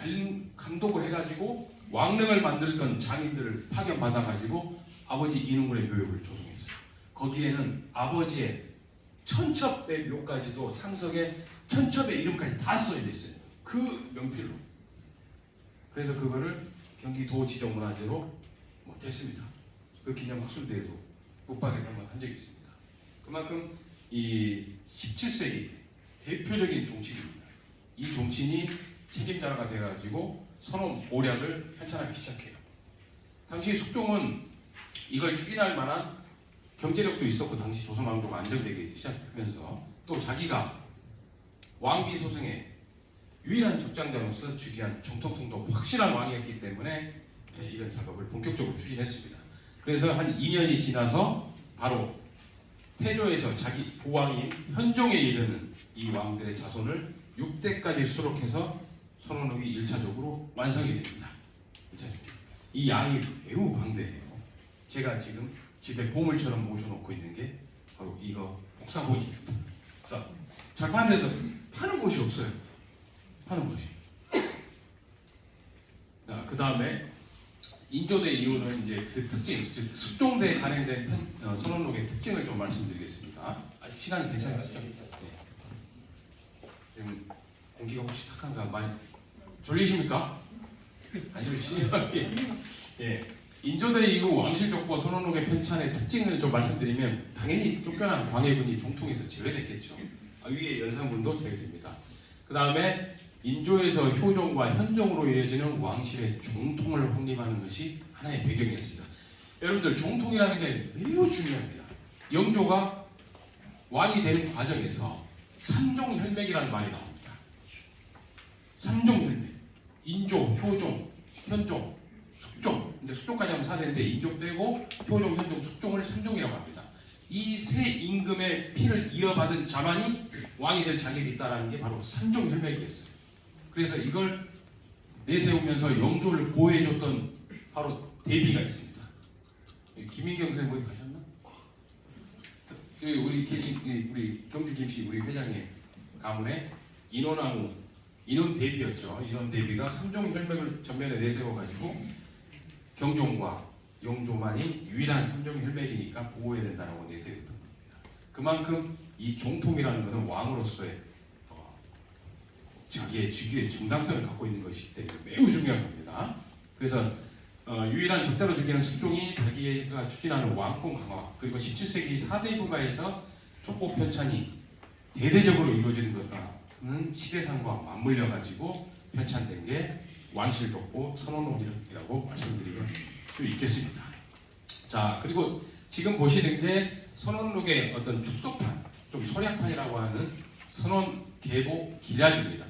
감독을 해가지고 왕릉을 만들던 장인들을 파견받아가지고 아버지 인웅군의 묘역을 조성했어요. 거기에는 아버지의 천첩의 묘까지도 상석에 천첩의 이름까지 다 써져 있어요. 그 명필로. 그래서 그거를 경기도 지정문화재로 됐습니다. 그 기념 학술대회도 국방에서 한번 한 적이 있습니다. 그만큼 이 17세기 대표적인 종친입니다. 이 종친이 책임자가 돼가지고 선원 모략을 편찬하기 시작해요. 당시 숙종은 이걸 추진할 만한 경제력도 있었고, 당시 조선왕조가 안정되기 시작하면서 또 자기가 왕비 소생의 유일한 적장자로서 즉위한 정통성도 확실한 왕이었기 때문에 이런 작업을 본격적으로 추진했습니다. 그래서 한 2년이 지나서 바로 태조에서 자기 부왕인 현종에 이르는 이 왕들의 자손을 6대까지 수록해서 선원록이 1차적으로 완성이 됩니다. 1차적으로. 이 양이 매우 방대해요. 제가 지금 집에 보물처럼 모셔놓고 있는 게 바로 이거 복사본입니다. 그래서 잘 파는 데서 파는 곳이 없어요. 파는 곳이. 그 다음에 인조대 이후는 이제 그 특징, 즉 숙종대에 간행된 선원록의 특징을 좀 말씀드리겠습니다. 아직 시간이 괜찮으시죠? 네. 지금 공기가 혹시 탁한가 많이 졸리십니까? 안 졸리시죠? 예. 인조대 이후 왕실족보 선원록의 편찬의 특징을 좀 말씀드리면 당연히 쫓겨난 광해군이 종통에서 제외됐겠죠. 위에 연산군도 제외됩니다. 그 다음에 인조에서 효종과 현종으로 이어지는 왕실의 종통을 확립하는 것이 하나의 배경이었습니다. 여러분들, 종통이라는 게 매우 중요합니다. 영조가 왕이 되는 과정에서 삼종혈맥이라는 말이 나옵니다. 삼종혈맥, 인조, 효종, 현종, 숙종. 근데 숙종까지 하면 4대인데 인조 빼고 효종, 현종, 숙종을 삼종이라고 합니다. 이 세 임금의 피를 이어받은 자만이 왕이 될 자격이 있다는 게 바로 삼종혈맥이었어요. 그래서 이걸 내세우면서 영조를 보호해줬던 바로 대비가 있습니다. 김인경 선생님 어디 가셨나? 우리 계신 우리 경주 김씨 우리 회장님 가문에 인원왕후, 인원 대비였죠. 인원 대비가 삼종 혈맥을 전면에 내세워가지고 경종과 영조만이 유일한 삼종 혈맥이니까 보호해야 된다라고 내세웠던 겁니다. 그만큼 이 종통이라는 것은 왕으로서의 자기의 직위의 정당성을 갖고 있는 것이기 때문에 매우 중요한 겁니다. 그래서 유일한 적자로 즉위한 숙종이 자기가 추진하는 왕권 강화, 그리고 17세기 4대 부가에서 족보 편찬이 대대적으로 이루어지는 것과는 시대상과 맞물려 가지고 편찬된 게 왕실족보 선원록이라고 말씀드릴 수 있겠습니다. 자, 그리고 지금 보시는 게 선원록의 어떤 축소판, 좀 소략판이라고 하는 선원 계보 기략입니다.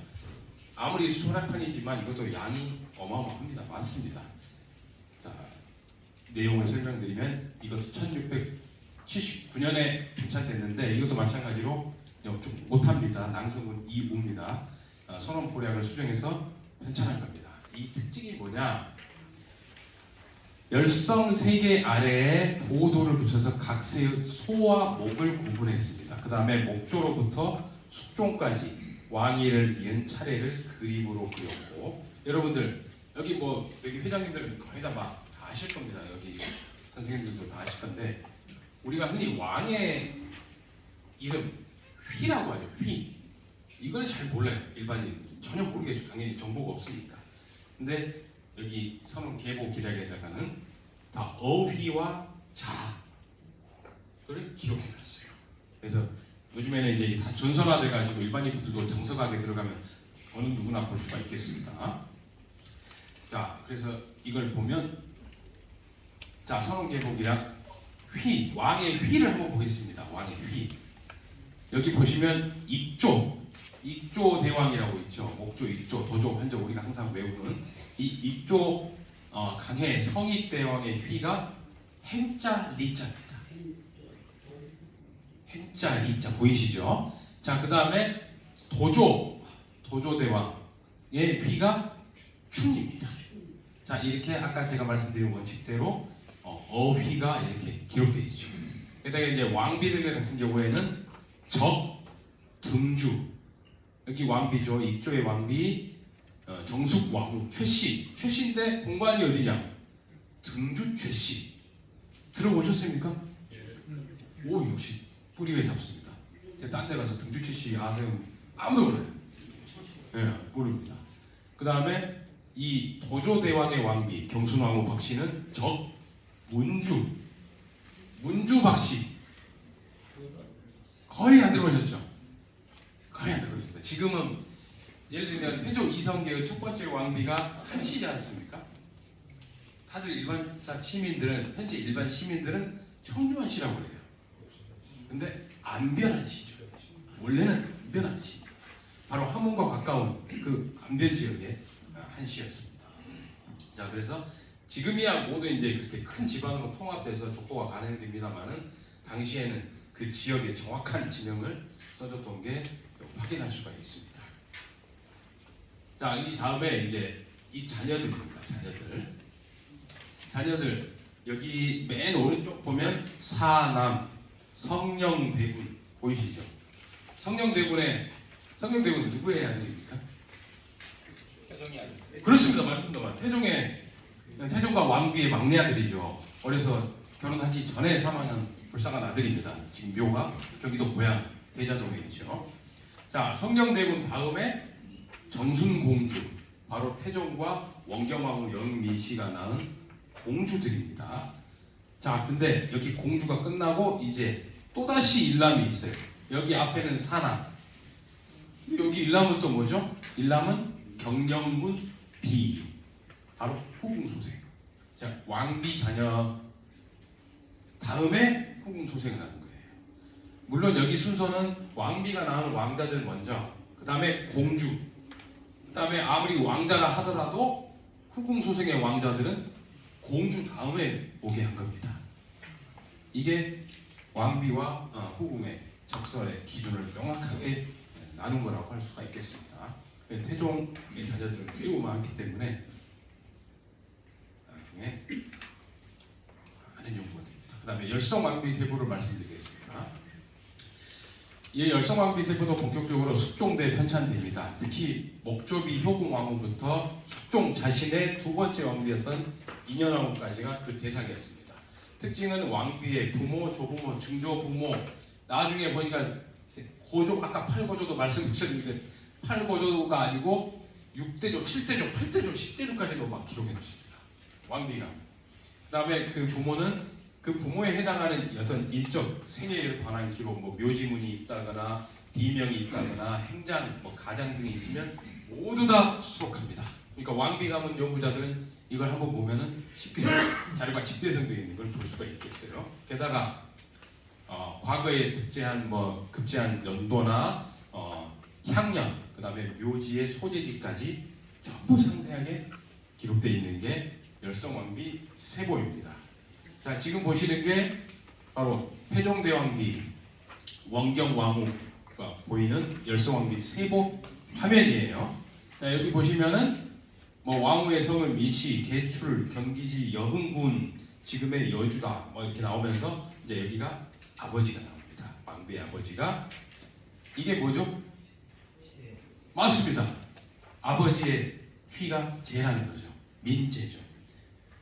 아무리 소략판이지만 이것도 양이 어마어마합니다. 많습니다. 자, 내용을 설명드리면 이것도 1679년에 편찬됐는데 이것도 마찬가지로 좀 못합니다. 낭성군 이우입니다. 선원 보략을 수정해서 편찬한 겁니다. 이 특징이 뭐냐? 열성 3개 아래에 보도를 붙여서 각 새의 소와 목을 구분했습니다. 그 다음에 목조로부터 숙종까지 왕위를 이은 차례를 그림으로 그렸고, 여러분들 여기 여기 회장님들 거의 다 아실 겁니다. 여기 선생님들도 다 아실 건데 우리가 흔히 왕의 이름 휘라고 하죠. 휘. 이걸 잘 몰라요. 일반인들은 전혀 모르겠죠. 당연히 정보가 없으니까. 근데 여기 서문 계보 기락에다가는 다 어휘와 자를 기록해놨어요. 그래서 요즘에는 이제 다 전선화돼가지고 일반인들도 정석하게 들어가면 어느 누구나 볼 수가 있겠습니다. 자, 그래서 이걸 보면 자, 서문 계보 기락 휘, 왕의 휘를 한번 보겠습니다. 왕의 휘. 여기 보시면 익조 대왕이라고 있죠. 목조, 익조, 도조, 환조 우리가 항상 외우는 이 익조 강해 성익 대왕의 휘가 행자 리자입니다. 행자 리자 보이시죠? 자, 그 다음에 도조 대왕의 휘가 춘입니다. 자, 이렇게 아까 제가 말씀드린 원칙대로 어휘가 이렇게 기록되어 있죠. 게다가 이제 왕비들 같은 경우에는 적, 등주 여기 왕비죠. 익조의 왕비 정숙 왕후 최씨인데 공관이 어디냐? 등주 최씨 들어보셨습니까? 오 역시 뿌리에 답습니다. 제가 딴 데 가서 등주 최씨 아세요? 아무도 몰라요. 네, 모릅니다. 그 다음에 이 도조대왕의 왕비 경순왕후 박씨는 적 문주 박씨 거의 안 들어보셨죠? 거의 안 들어보셨습니다. 지금은 예를 들면 태조 이성계의 첫 번째 왕비가 한씨지 않습니까? 다들 일반 시민들은 현재 일반 시민들은 청주한 씨라고 그래요. 근데 안 변한 씨죠. 원래는 안 변한 씨. 바로 함흥과 가까운 그 안변 지역의 한 씨였습니다. 자, 그래서 지금이야 모두 이제 그렇게 큰 지방으로 통합돼서 족보가 가능됩니다만은 당시에는 그 지역의 정확한 지명을 써줬던 게 확인할 수가 있습니다. 자, 이 다음에 이제 이 자녀들입니다. 자녀들 여기 맨 오른쪽 보면 사남 성령대군 보이시죠? 성령대군은 누구의 아들입니까? 태종의 아들. 그렇습니다. 맞습니다. 태종과 왕비의 막내 아들이죠. 어려서 결혼하기 전에 사망한 불쌍한 아들입니다. 지금 묘가 경기도 고양 대자동에 있죠. 자, 성령대군 다음에 정순공주, 바로 태종과 원경왕후 영미씨가 낳은 공주들입니다. 자, 근데 여기 공주가 끝나고 이제 또다시 일남이 있어요. 여기 앞에는 사남. 여기 일남은 또 뭐죠? 일남은 경영군 비, 바로 후궁소생. 자, 왕비 자녀 다음에 후궁소생이 나는 거예요. 물론 여기 순서는 왕비가 낳은 왕자들 먼저, 그 다음에 공주, 그 다음에 아무리 왕자라 하더라도 후궁소생의 왕자들은 공주 다음에 오게 한 겁니다. 이게 왕비와 후궁의 적설의 기준을 명확하게 나눈 거라고 할 수가 있겠습니다. 태종의 자녀들은 매우 많기 때문에 나중에 많은 연구가 됩니다. 그 다음에 열성왕비 세부를 말씀드리겠습니다. 이 열성왕비 세부도 본격적으로 숙종대에 편찬됩니다. 특히 목조비 효궁왕후부터 숙종 자신의 두 번째 왕비였던 인현왕후까지가 그 대상이었습니다. 특징은 왕비의 부모, 조부모, 증조부모, 나중에 보니까 고조, 아까 8고조도 말씀하셨는데 8고조가 아니고 6대조, 7대조, 8대조, 10대조까지도 막 기록해 놓습니다. 왕비가. 그 다음에 그 부모는 그 부모에 해당하는 어떤 인적 생애에 관한 기록, 뭐 묘지문이 있다거나 비명이 있다거나 행장, 뭐 가장 등이 있으면 모두 다 수록합니다. 그러니까 왕비 가문 연구자들은 이걸 한번 보면은 쉽게 자료가 집대성되어 있는 걸 볼 수가 있겠어요. 게다가 과거에 급제한 연도나 향년, 그 다음에 묘지의 소재지까지 전부 상세하게 기록되어 있는 게 열성왕비 세보입니다. 자, 지금 보시는 게 바로 태종대왕비 원경왕후가 보이는 열성왕비 세보 화면이에요. 자, 여기 보시면은 뭐 왕후의 성은 미시, 개출, 경기지, 여흥군, 지금의 여주다 뭐 이렇게 나오면서 이제 여기가 아버지가 나옵니다. 왕비의 아버지가 이게 뭐죠? 맞습니다. 아버지의 휘가 제라는 거죠. 민제죠.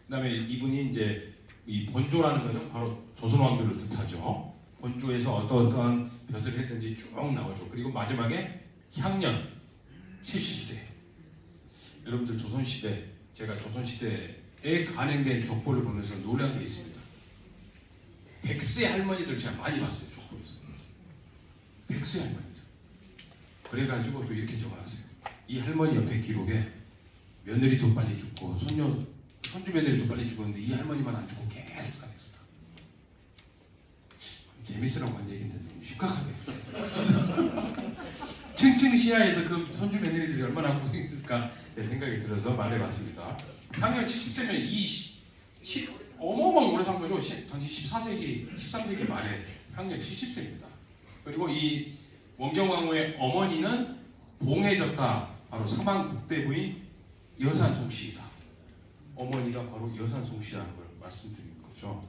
그다음에 이분이 이제 이 본조라는 거는 바로 조선 왕조를 뜻하죠. 본조에서 어떠한 벼슬을 했든지 쭉 나오죠. 그리고 마지막에 향년 70세. 여러분들 조선시대, 제가 조선시대에 간행된 족보를 보면서 놀란 게 있습니다. 100세 할머니들 제가 많이 봤어요. 족보에서 100세 할머니들. 그래가지고 또 이렇게 적어놨어요. 이 할머니 옆에 기록에 며느리도 빨리 죽고 손주 며느리도 빨리 죽었는데 이 할머니만 안 죽고 계속 살았었다. 재밌으라고 한 얘기인데 너무 심각하게 들었습니다. 층층시야에서 그 손주 며느리들이 얼마나 고생했을까 생각이 들어서 말해봤습니다. 향년 70세면 어마어마한 오래 산 거죠. 당시 13세기 말에 향년 70세입니다. 그리고 이 원경왕후의 어머니는 봉해졌다. 바로 사망국대부인 여산송씨이다. 어머니가 바로 여산송씨라는 걸 말씀드린 거죠.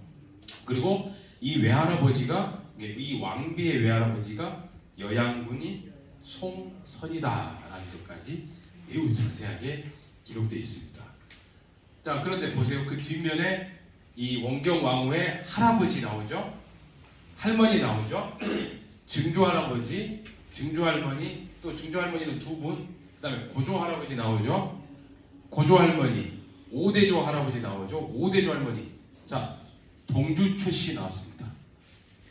그리고 이 외할아버지가, 이 왕비의 외할아버지가 여양군인 송선이다라는 것까지 매우 자세하게 기록되어 있습니다. 자, 그런데 보세요. 그 뒷면에 이 원경왕후의 할아버지 나오죠. 할머니 나오죠. 증조할아버지, 증조할머니, 또 증조할머니는 두 분, 그 다음에 고조할아버지 나오죠. 고조할머니, 오대조 할아버지 나오죠. 오대조 할머니. 자, 동주 최씨 나왔습니다.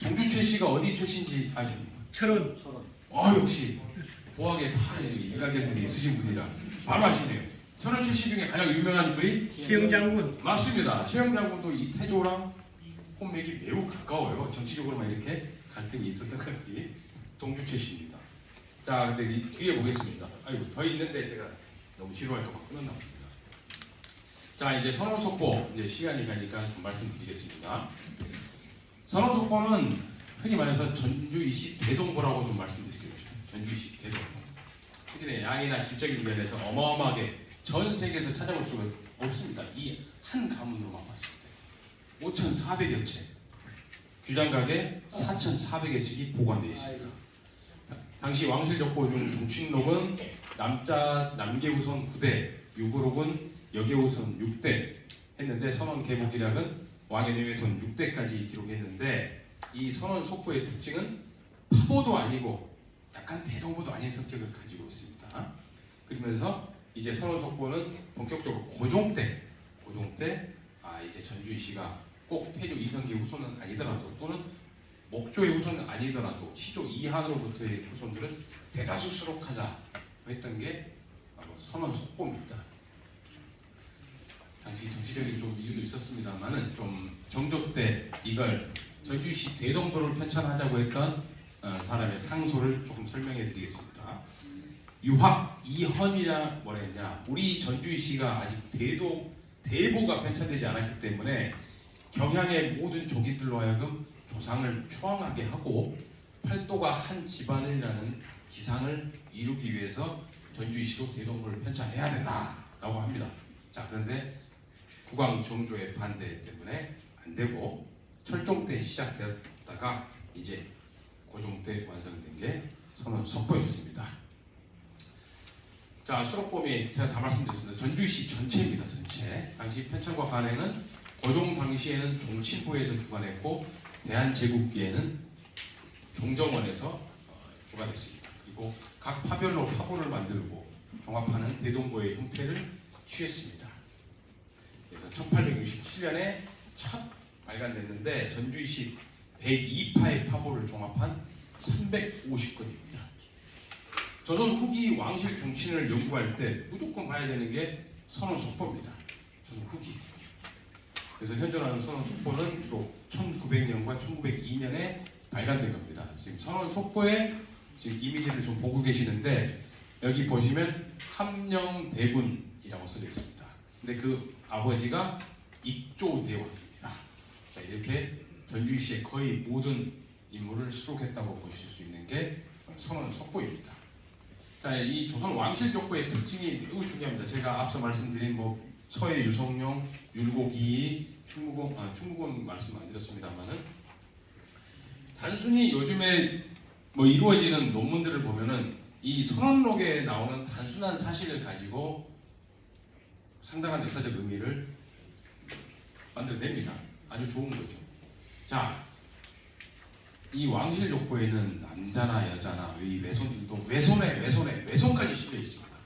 동주 최씨가 어디 최씨인지 아십니까? 철원. 역시 보학에 다 일가견들이 있으신 분이라 바로 아시네요. 철원 최씨 중에 가장 유명한 분이 최영장군. 맞습니다. 최영장군도 이 태조랑 혼맥이 매우 가까워요. 정치적으로만 이렇게 갈등이 있었던 것이 동주 최씨입니다. 자, 근데 이 뒤에 보겠습니다. 아이고, 더 있는데 제가 너무 지루할까봐 끊었나 봅니다. 자, 이제 선원속보, 이제 시간이 가니까 좀 말씀드리겠습니다. 선원속보는 흔히 말해서 전주이시 대동보라고 좀 말씀드릴게요. 전주이시 대동보. 특히 양이나 질적인 면에서 어마어마하게 전 세계에서 찾아볼 수가 없습니다. 이 한 가문으로만 봤을 때 5,400여 채, 규장각에 4,400여 책이 보관되어 있습니다. 당시 왕실적보 중 종친록은 남계우선 9대, 유고록은 여계우선 6대 했는데 선원계복기락은 왕해내외선 6대까지 기록했는데 이 선원 속보의 특징은 파보도 아니고 약간 대동보도 아닌 성격을 가지고 있습니다. 그러면서 이제 선원 속보는 본격적으로 고종 때 이제 전주이시가 꼭 태조 이성기 후손은 아니더라도 또는 목조의 후손은 아니더라도 시조 이한으로부터의 후손들은 대다수 수록하자 했던 게 바로 선원 속보입니다. 당시 정치적인 좀 이유도 있었습니다만은 좀 정조 때 이걸 전주시 대동도를 편찬하자고 했던 사람의 상소를 조금 설명해 드리겠습니다. 유학 이헌이라 뭐라 했냐, 우리 전주시가 아직 대보가 편찬되지 않았기 때문에 경향의 모든 족인들로 하여금 조상을 추앙하게 하고 팔도가 한 집안이라는 기상을 이루기 위해서 전주시도 대동도를 편찬해야 된다라고 합니다. 자, 그런데 국왕 정조의 반대 때문에 안 되고 철종 때 시작되었다가 이제 고종 때 완성된 게 선원 속보였습니다. 자, 수록범위 제가 다 말씀드렸습니다. 전주시 전체입니다. 전체. 당시 편찬과 간행은 고종 당시에는 종친부에서 주관했고 대한제국기에는 종정원에서 주관했습니다. 그리고 각 파별로 파보를 만들고 종합하는 대동보의 형태를 취했습니다. 그래서 1867년에 첫 발간됐는데 전주시 102파의 파보를 종합한 350건입니다. 조선 후기 왕실 종친을 연구할 때 무조건 봐야 되는 게 선원 속보입니다. 조선 후기. 그래서 현존하는 선원 속보는 주로 1900년과 1902년에 발간된 겁니다. 지금 선원 속보의 지금 이미지를 좀 보고 계시는데 여기 보시면 함령대군이라고 써져 있습니다. 근데 그 아버지가 익조대왕입니다. 자, 이렇게 전주시의 거의 모든 인물을 수록했다고 보실 수 있는 게 선원 속보입니다. 자, 이 조선 왕실족보의 특징이 매우 중요합니다. 제가 앞서 말씀드린 서해 유성룡, 율곡이, 충무공 말씀 안 드렸습니다만은 단순히 요즘에 이루어지는 논문들을 보면은 이 선원록에 나오는 단순한 사실을 가지고 상당한 역사적 의미를 만들어냅니다. 아주 좋은 거죠. 자, 이 왕실 족보에는 남자나 여자나 이 외손들도 외손까지 실려 있습니다.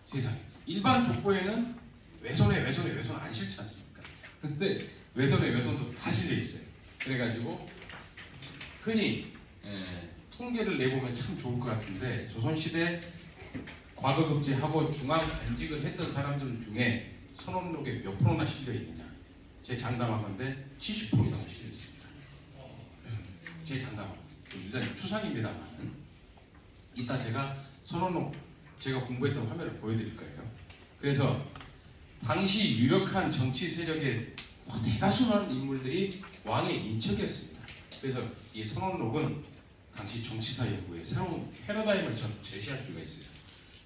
세상에. 일반 족보에는 외손 안 실지 않습니까? 근데 외손도 다 실려 있어요. 그래가지고 흔히 통계를 내보면 참 좋을 것 같은데 조선시대 과거급제하고 중앙간직을 했던 사람들 중에 선원록에 몇 프로나 실려 있느냐? 제 장담한 건데 70% 이상은 실려 있습니다. 그래서 제 장담은 일단 추상입니다만 이따 제가 선원록 제가 공부했던 화면을 보여드릴 거예요. 그래서 당시 유력한 정치 세력의 대다수는 인물들이 왕의 인척이었습니다. 그래서 이 선원록은 당시 정치사 연구에 새로운 패러다임을 제시할 수가 있어요.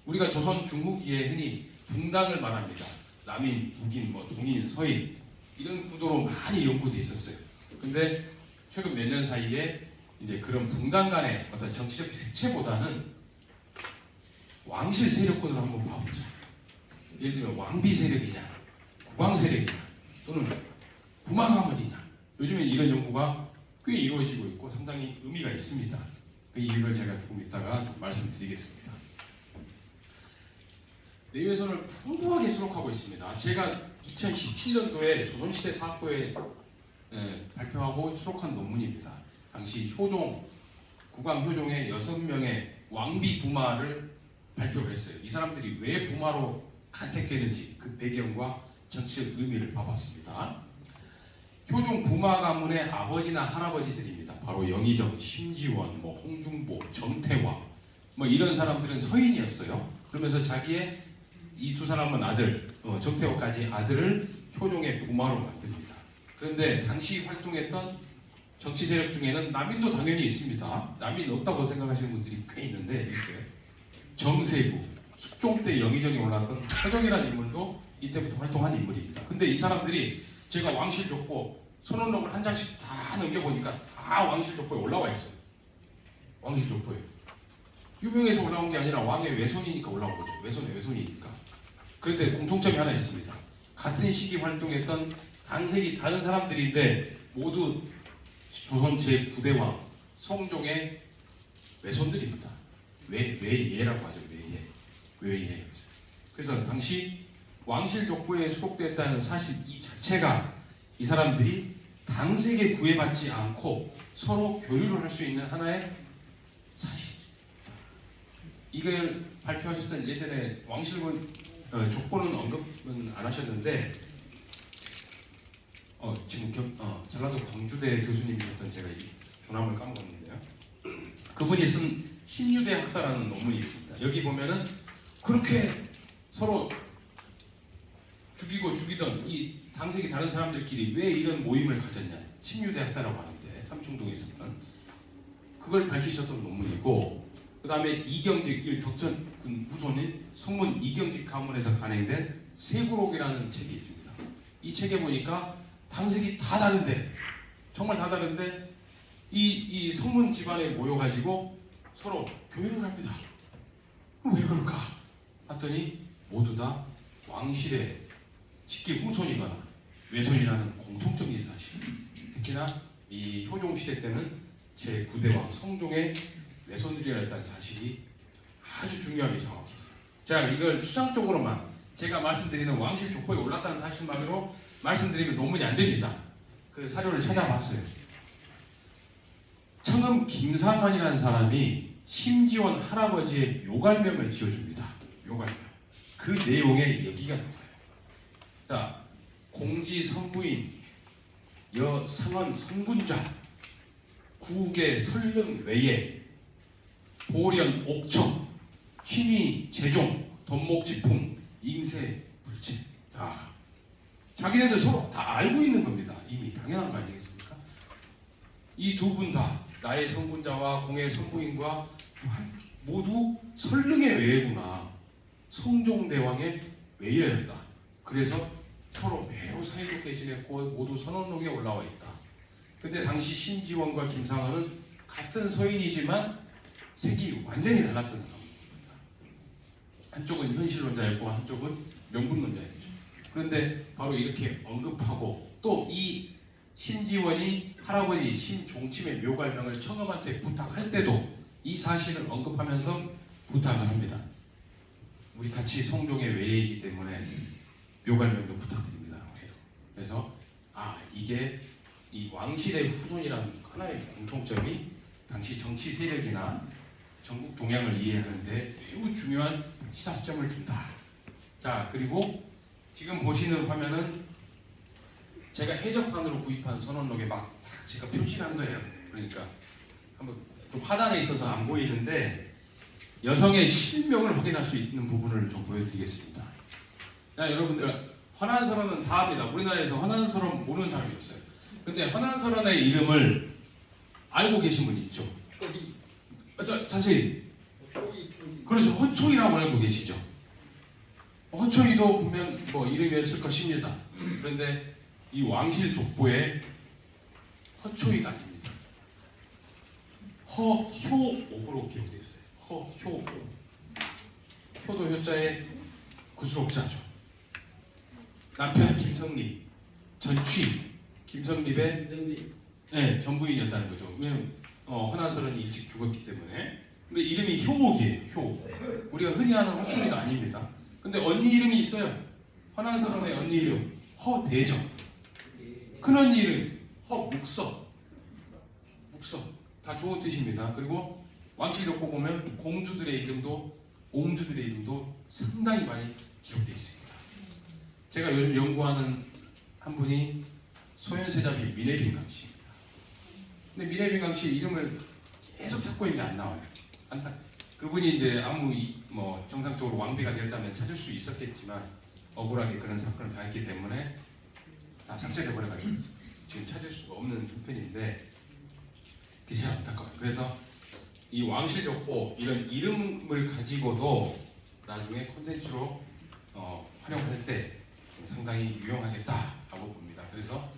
우리가 조선 중후기에 흔히 붕당을 말합니다. 남인, 북인, 동인, 서인 이런 구도로 많이 연구돼 있었어요. 근데 최근 몇 년 사이에 이제 그런 붕당 간의 어떤 정치적 색채보다는 왕실 세력권으로 한번 봐보자. 예를 들면 왕비 세력이냐, 국왕 세력이냐, 또는 부마 가문이냐. 요즘엔 이런 연구가 꽤 이루어지고 있고 상당히 의미가 있습니다. 그 이유를 제가 조금 이따가 좀 말씀드리겠습니다. 내외선을 풍부하게 수록하고 있습니다. 제가 2017년도에 조선시대 사학부에 발표하고 수록한 논문입니다. 당시 국왕 효종의 6명의 왕비 부마를 발표를 했어요. 이 사람들이 왜 부마로 간택되는지 그 배경과 정치적 의미를 봐봤습니다. 효종 부마 가문의 아버지나 할아버지들입니다. 바로 영의정, 심지원, 홍중보, 정태화 이런 사람들은 서인이었어요. 그러면서 자기의 이 두 사람은 아들, 정태화까지 아들을 효종의 부마로 만듭니다. 그런데 당시 활동했던 정치 세력 중에는 남인도 당연히 있습니다. 남인 없다고 생각하시는 분들이 꽤 있는데 있어요. 정세구, 숙종 때 영의정에 올랐던 허정이라는 인물도 이때부터 활동한 인물입니다. 근데 이 사람들이 제가 왕실 족보 선언록을 한 장씩 다 넘겨보니까 다 왕실 족보에 올라와 있어요. 왕실 족보에. 유명해서 올라온 게 아니라 왕의 외손이니까 올라온 거죠. 외손이니까. 그런데 공통점이 하나 있습니다. 같은 시기 활동했던 당색이 다른 사람들인데 모두 조선 제9대왕 성종의 외손들입니다. 외예라고 하죠. 외예. 그래서 당시 왕실 족보에 수록되었다는 사실 이 자체가 이 사람들이 당색에 구애받지 않고 서로 교류를 할 수 있는 하나의 사실이죠. 이걸 발표하셨던 예전에 왕실군 족보는 언급은 안 하셨는데 지금 전라도 광주대 교수님이었던 제가 이 조남을 까먹었는데요. 그분이 쓴 신유대 학사라는 논문이 있습니다. 여기 보면은 그렇게 서로 죽이던 이 당색이 다른 사람들끼리 왜 이런 모임을 가졌냐. 신유대 학사라고 하는데 삼청동에 있었던 그걸 밝히셨던 논문이고 그 다음에 이경직 덕천군 후손인 성문 이경직 가문에서 간행된 세구록이라는 책이 있습니다. 이 책에 보니까 당색이 다 다른데 정말 다 다른데 이 성문 집안에 모여가지고 서로 교류를 합니다. 왜 그럴까? 봤더니 모두 다 왕실의 직계 후손이거나 외손이라는 공통적인 사실. 특히나 이 효종시대 때는 제9대왕 성종의 외손들이었다는 사실이 아주 중요하게 정확히 있어요. 자, 이걸 추상적으로만 제가 말씀드리는 왕실 족보에 올랐다는 사실만으로 말씀드리면 논문이 안 됩니다. 그 사료를 찾아봤어요. 청음 김상헌이라는 사람이 심지원 할아버지의 묘갈명을 지어줍니다. 묘갈명. 그 내용에 여기가 나와요. 자, 공지 선부인, 여상헌 선군자, 구계 설릉 외에, 보련 옥청, 취미 제종, 덤목지풍, 잉세 불체. 자, 자기네들 서로 다 알고 있는 겁니다. 이미 당연한 거 아니겠습니까? 이 두 분 다 나의 선군자와 공의 선부인과 모두 설릉의 외예구나. 성종대왕의 외예였다. 그래서 서로 매우 사이좋게 지냈고 모두 선언록에 올라와 있다. 근데 당시 심지원과 김상헌은 같은 서인이지만 색이 완전히 달랐던 사람들입니다. 한쪽은 현실론자였고 한쪽은 명분론자였죠. 그런데 바로 이렇게 언급하고 또 이 심지원이 할아버지 심종침의 묘갈명을 청엄한테 부탁할 때도 이 사실을 언급하면서 부탁을 합니다. 우리 같이 성종의 외예이기 때문에 묘갈명도 부탁드립니다라고 해요. 그래서 이게 이 왕실의 후손이라는 하나의 공통점이 당시 정치 세력이나 전국 동향을 이해하는데 매우 중요한 시사점을 준다. 자, 그리고 지금 보시는 화면은 제가 해적판으로 구입한 선원록에 막 제가 표시한 거예요. 그러니까 한번 좀 하단에 있어서 안 보이는데 여성의 실명을 확인할 수 있는 부분을 좀 보여드리겠습니다. 자, 여러분들 헌안설원은 다 압니다. 우리나라에서 헌안설원 모르는 사람이 없어요. 근데 헌안설원의 이름을 알고 계신 분 있죠? 초이. 자세히. 초이. 그렇죠. 허초이라고 알고 계시죠? 허초이도 분명 뭐 이름이었을 것입니다. 그런데 이 왕실 족보에 허초이가 아닙니다. 허효옥으로 기록되어 있어요. 허효옥. 효도 효자의 구수록자죠. 남편 김성립, 전취. 김성립의 전부인이었다는 거죠. 왜냐면 헌안설원이 일찍 죽었기 때문에. 근데 이름이 효옥이에요. 효옥. 우리가 흔히 아는 허초이가 아닙니다. 근데 언니 이름이 있어요. 헌안설원의 언니 이름 허대정. 큰언니 이름 허묵서. 묵서. 다 좋은 뜻입니다. 그리고 왕실록보 보면 공주들의 이름도 옹주들의 이름도 상당히 많이 기록되어 있습니다. 제가 요즘 연구하는 한 분이 소현세자비 미네빈강 씨입니다. 근데 미네빈강 씨 이름을 계속 찾고 있는데 안 나와요. 그분이 이제 뭐 정상적으로 왕비가 되었다면 찾을 수 있었겠지만 억울하게 그런 사건을 당했기 때문에 다 삭제돼버려가지고 지금 찾을 수가 없는 형편인데 그게 제일 안타까워요. 그래서 이 왕실족보 이런 이름을 가지고도 나중에 콘텐츠로 활용할 때 상당히 유용하겠다라고 봅니다. 그래서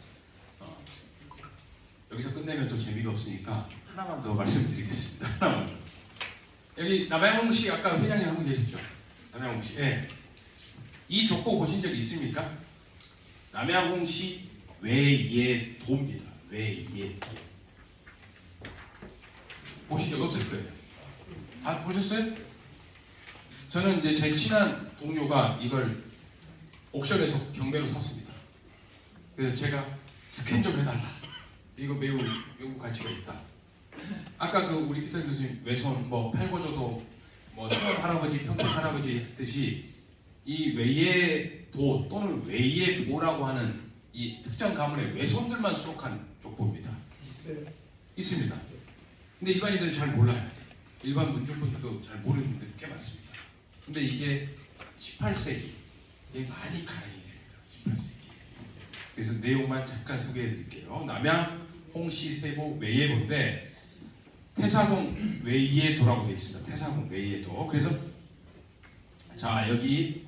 여기서 끝내면 또 재미가 없으니까 하나만 더 말씀드리겠습니다. 하나만 더. 여기 남양홍 씨 아까 회장님 한 분 계시죠? 남양홍 씨. 네. 이 족보 보신 적 있습니까? 남양홍 씨 외예도입니다. 외예도. 보신 적 없을 거예요. 보셨어요? 저는 이제 제 친한 동료가 이걸 옥션에서 경매로 샀습니다. 그래서 제가 스캔 좀 해달라. 이거 매우 가치가 있다. 아까 그 우리 피터 교수님 외손 뭐 팔고조도 뭐 수원 할아버지 평택 할아버지 했듯이 이 외예도 또는 외예보라고 하는 이 특정 가문의 외손들만 수록한 족보입니다. 있습니다. 근데 일반인들은 잘 몰라요. 일반 문중분들도 잘 모르는 분들이 꽤 많습니다. 근데 이게 18세기에 많이 가능이 됩니다. 18세기. 그래서 내용만 잠깐 소개해 드릴게요. 남양 홍씨 세보 외예보인데 태사공 외예도라고 되어 있습니다. 태사공 외예도. 그래서 자 여기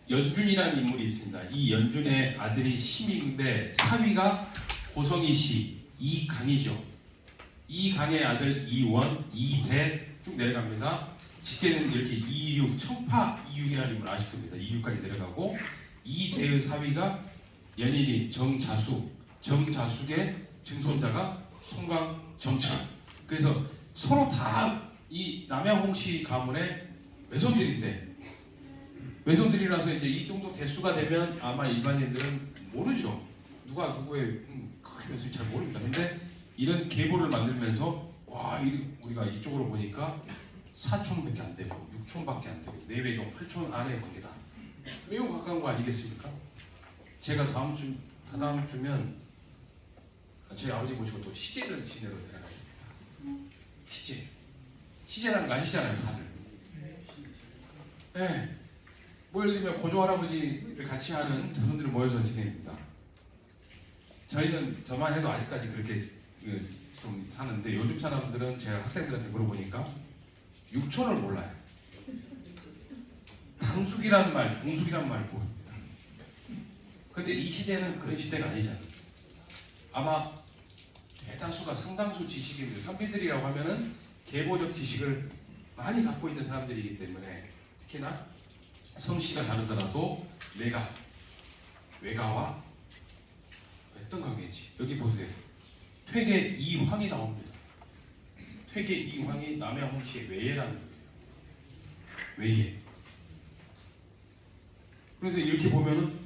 연준이라는 인물이 있습니다. 이 연준의 아들이 심익인데 사위가 고성희 씨, 이강이죠. 이강의 아들 이원, 이대 쭉 내려갑니다. 직계는 이렇게 이육, 청파 이육이라는 인물 아실 겁니다. 이육까지 내려가고 이대의 사위가 연일이 정자숙, 정자숙의 증손자가 송강 정철. 그래서 서로 다 이 남양홍씨 가문의 외손들이라서 이제 이 정도 대수가 되면 아마 일반인들은 모르죠. 누가 누구의 크게 외손이 잘 모릅니다. 근데 이런 계보를 만들면서 와 우리가 이쪽으로 보니까 4촌밖에 안 되고 6촌밖에 안 되고 내외종 8촌 안에 관계다. 매우 가까운 거 아니겠습니까? 제가 다다음 주면 저희 아버지 모시고 또 시제를 지내러 내려갑니다. 시제라는 거 아시잖아요, 다들. 네. 뭐 예를 들면 고조 할아버지를 같이 하는 자손들이 모여서 지냅니다. 저희는 저만 해도 아직까지 그렇게 좀 사는데 요즘 사람들은 제가 학생들한테 물어보니까 육촌을 몰라요. 당숙이란 말, 종숙이란 말 모릅니다. 근데 이 시대는 그런 시대가 아니잖아요. 아마 대다수가 상당수 지식인들, 선비들이라고 하면은 계보적 지식을 많이 갖고 있는 사람들이기 때문에 특히나 성씨가 다르더라도 외가와 어떤 관계인지 여기 보세요. 퇴계 이황이 나옵니다. 퇴계 이황이 남양홍씨의 외예라는 거예요. 외예. 그래서 이렇게 보면은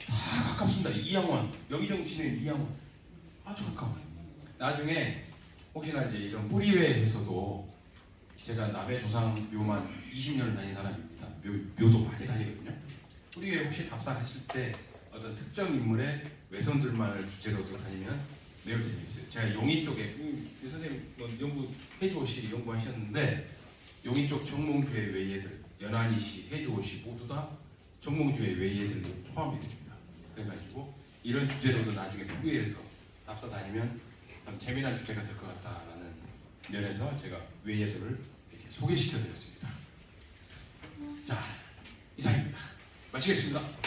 다 가깝습니다. 이양원, 여기저기 지내는 이양원 아주 가까워요. 나중에 혹시나 이제 이런 뿌리회에서도 제가 남해 조상 묘만 20년을 다닌 사람입니다. 묘도 많이 다니거든요. 뿌리회 혹시 답사하실 때 어떤 특정 인물의 외손들만을 주제로도 다니면 매우 재미있어요. 제가 용인 쪽에 선생님 연구 해주오시 연구하셨는데 용인 쪽 정몽주의 외예들, 연안이시, 해주오시 모두 다 정몽주의 외예들 포함이 됩니다. 그래가지고 이런 주제로도 나중에 뿌리회에서 답사 다니면 참 재미난 주제가 될 것 같다라는 면에서 제가 외예들을 이렇게 소개시켜드렸습니다. 자, 이상입니다. 마치겠습니다.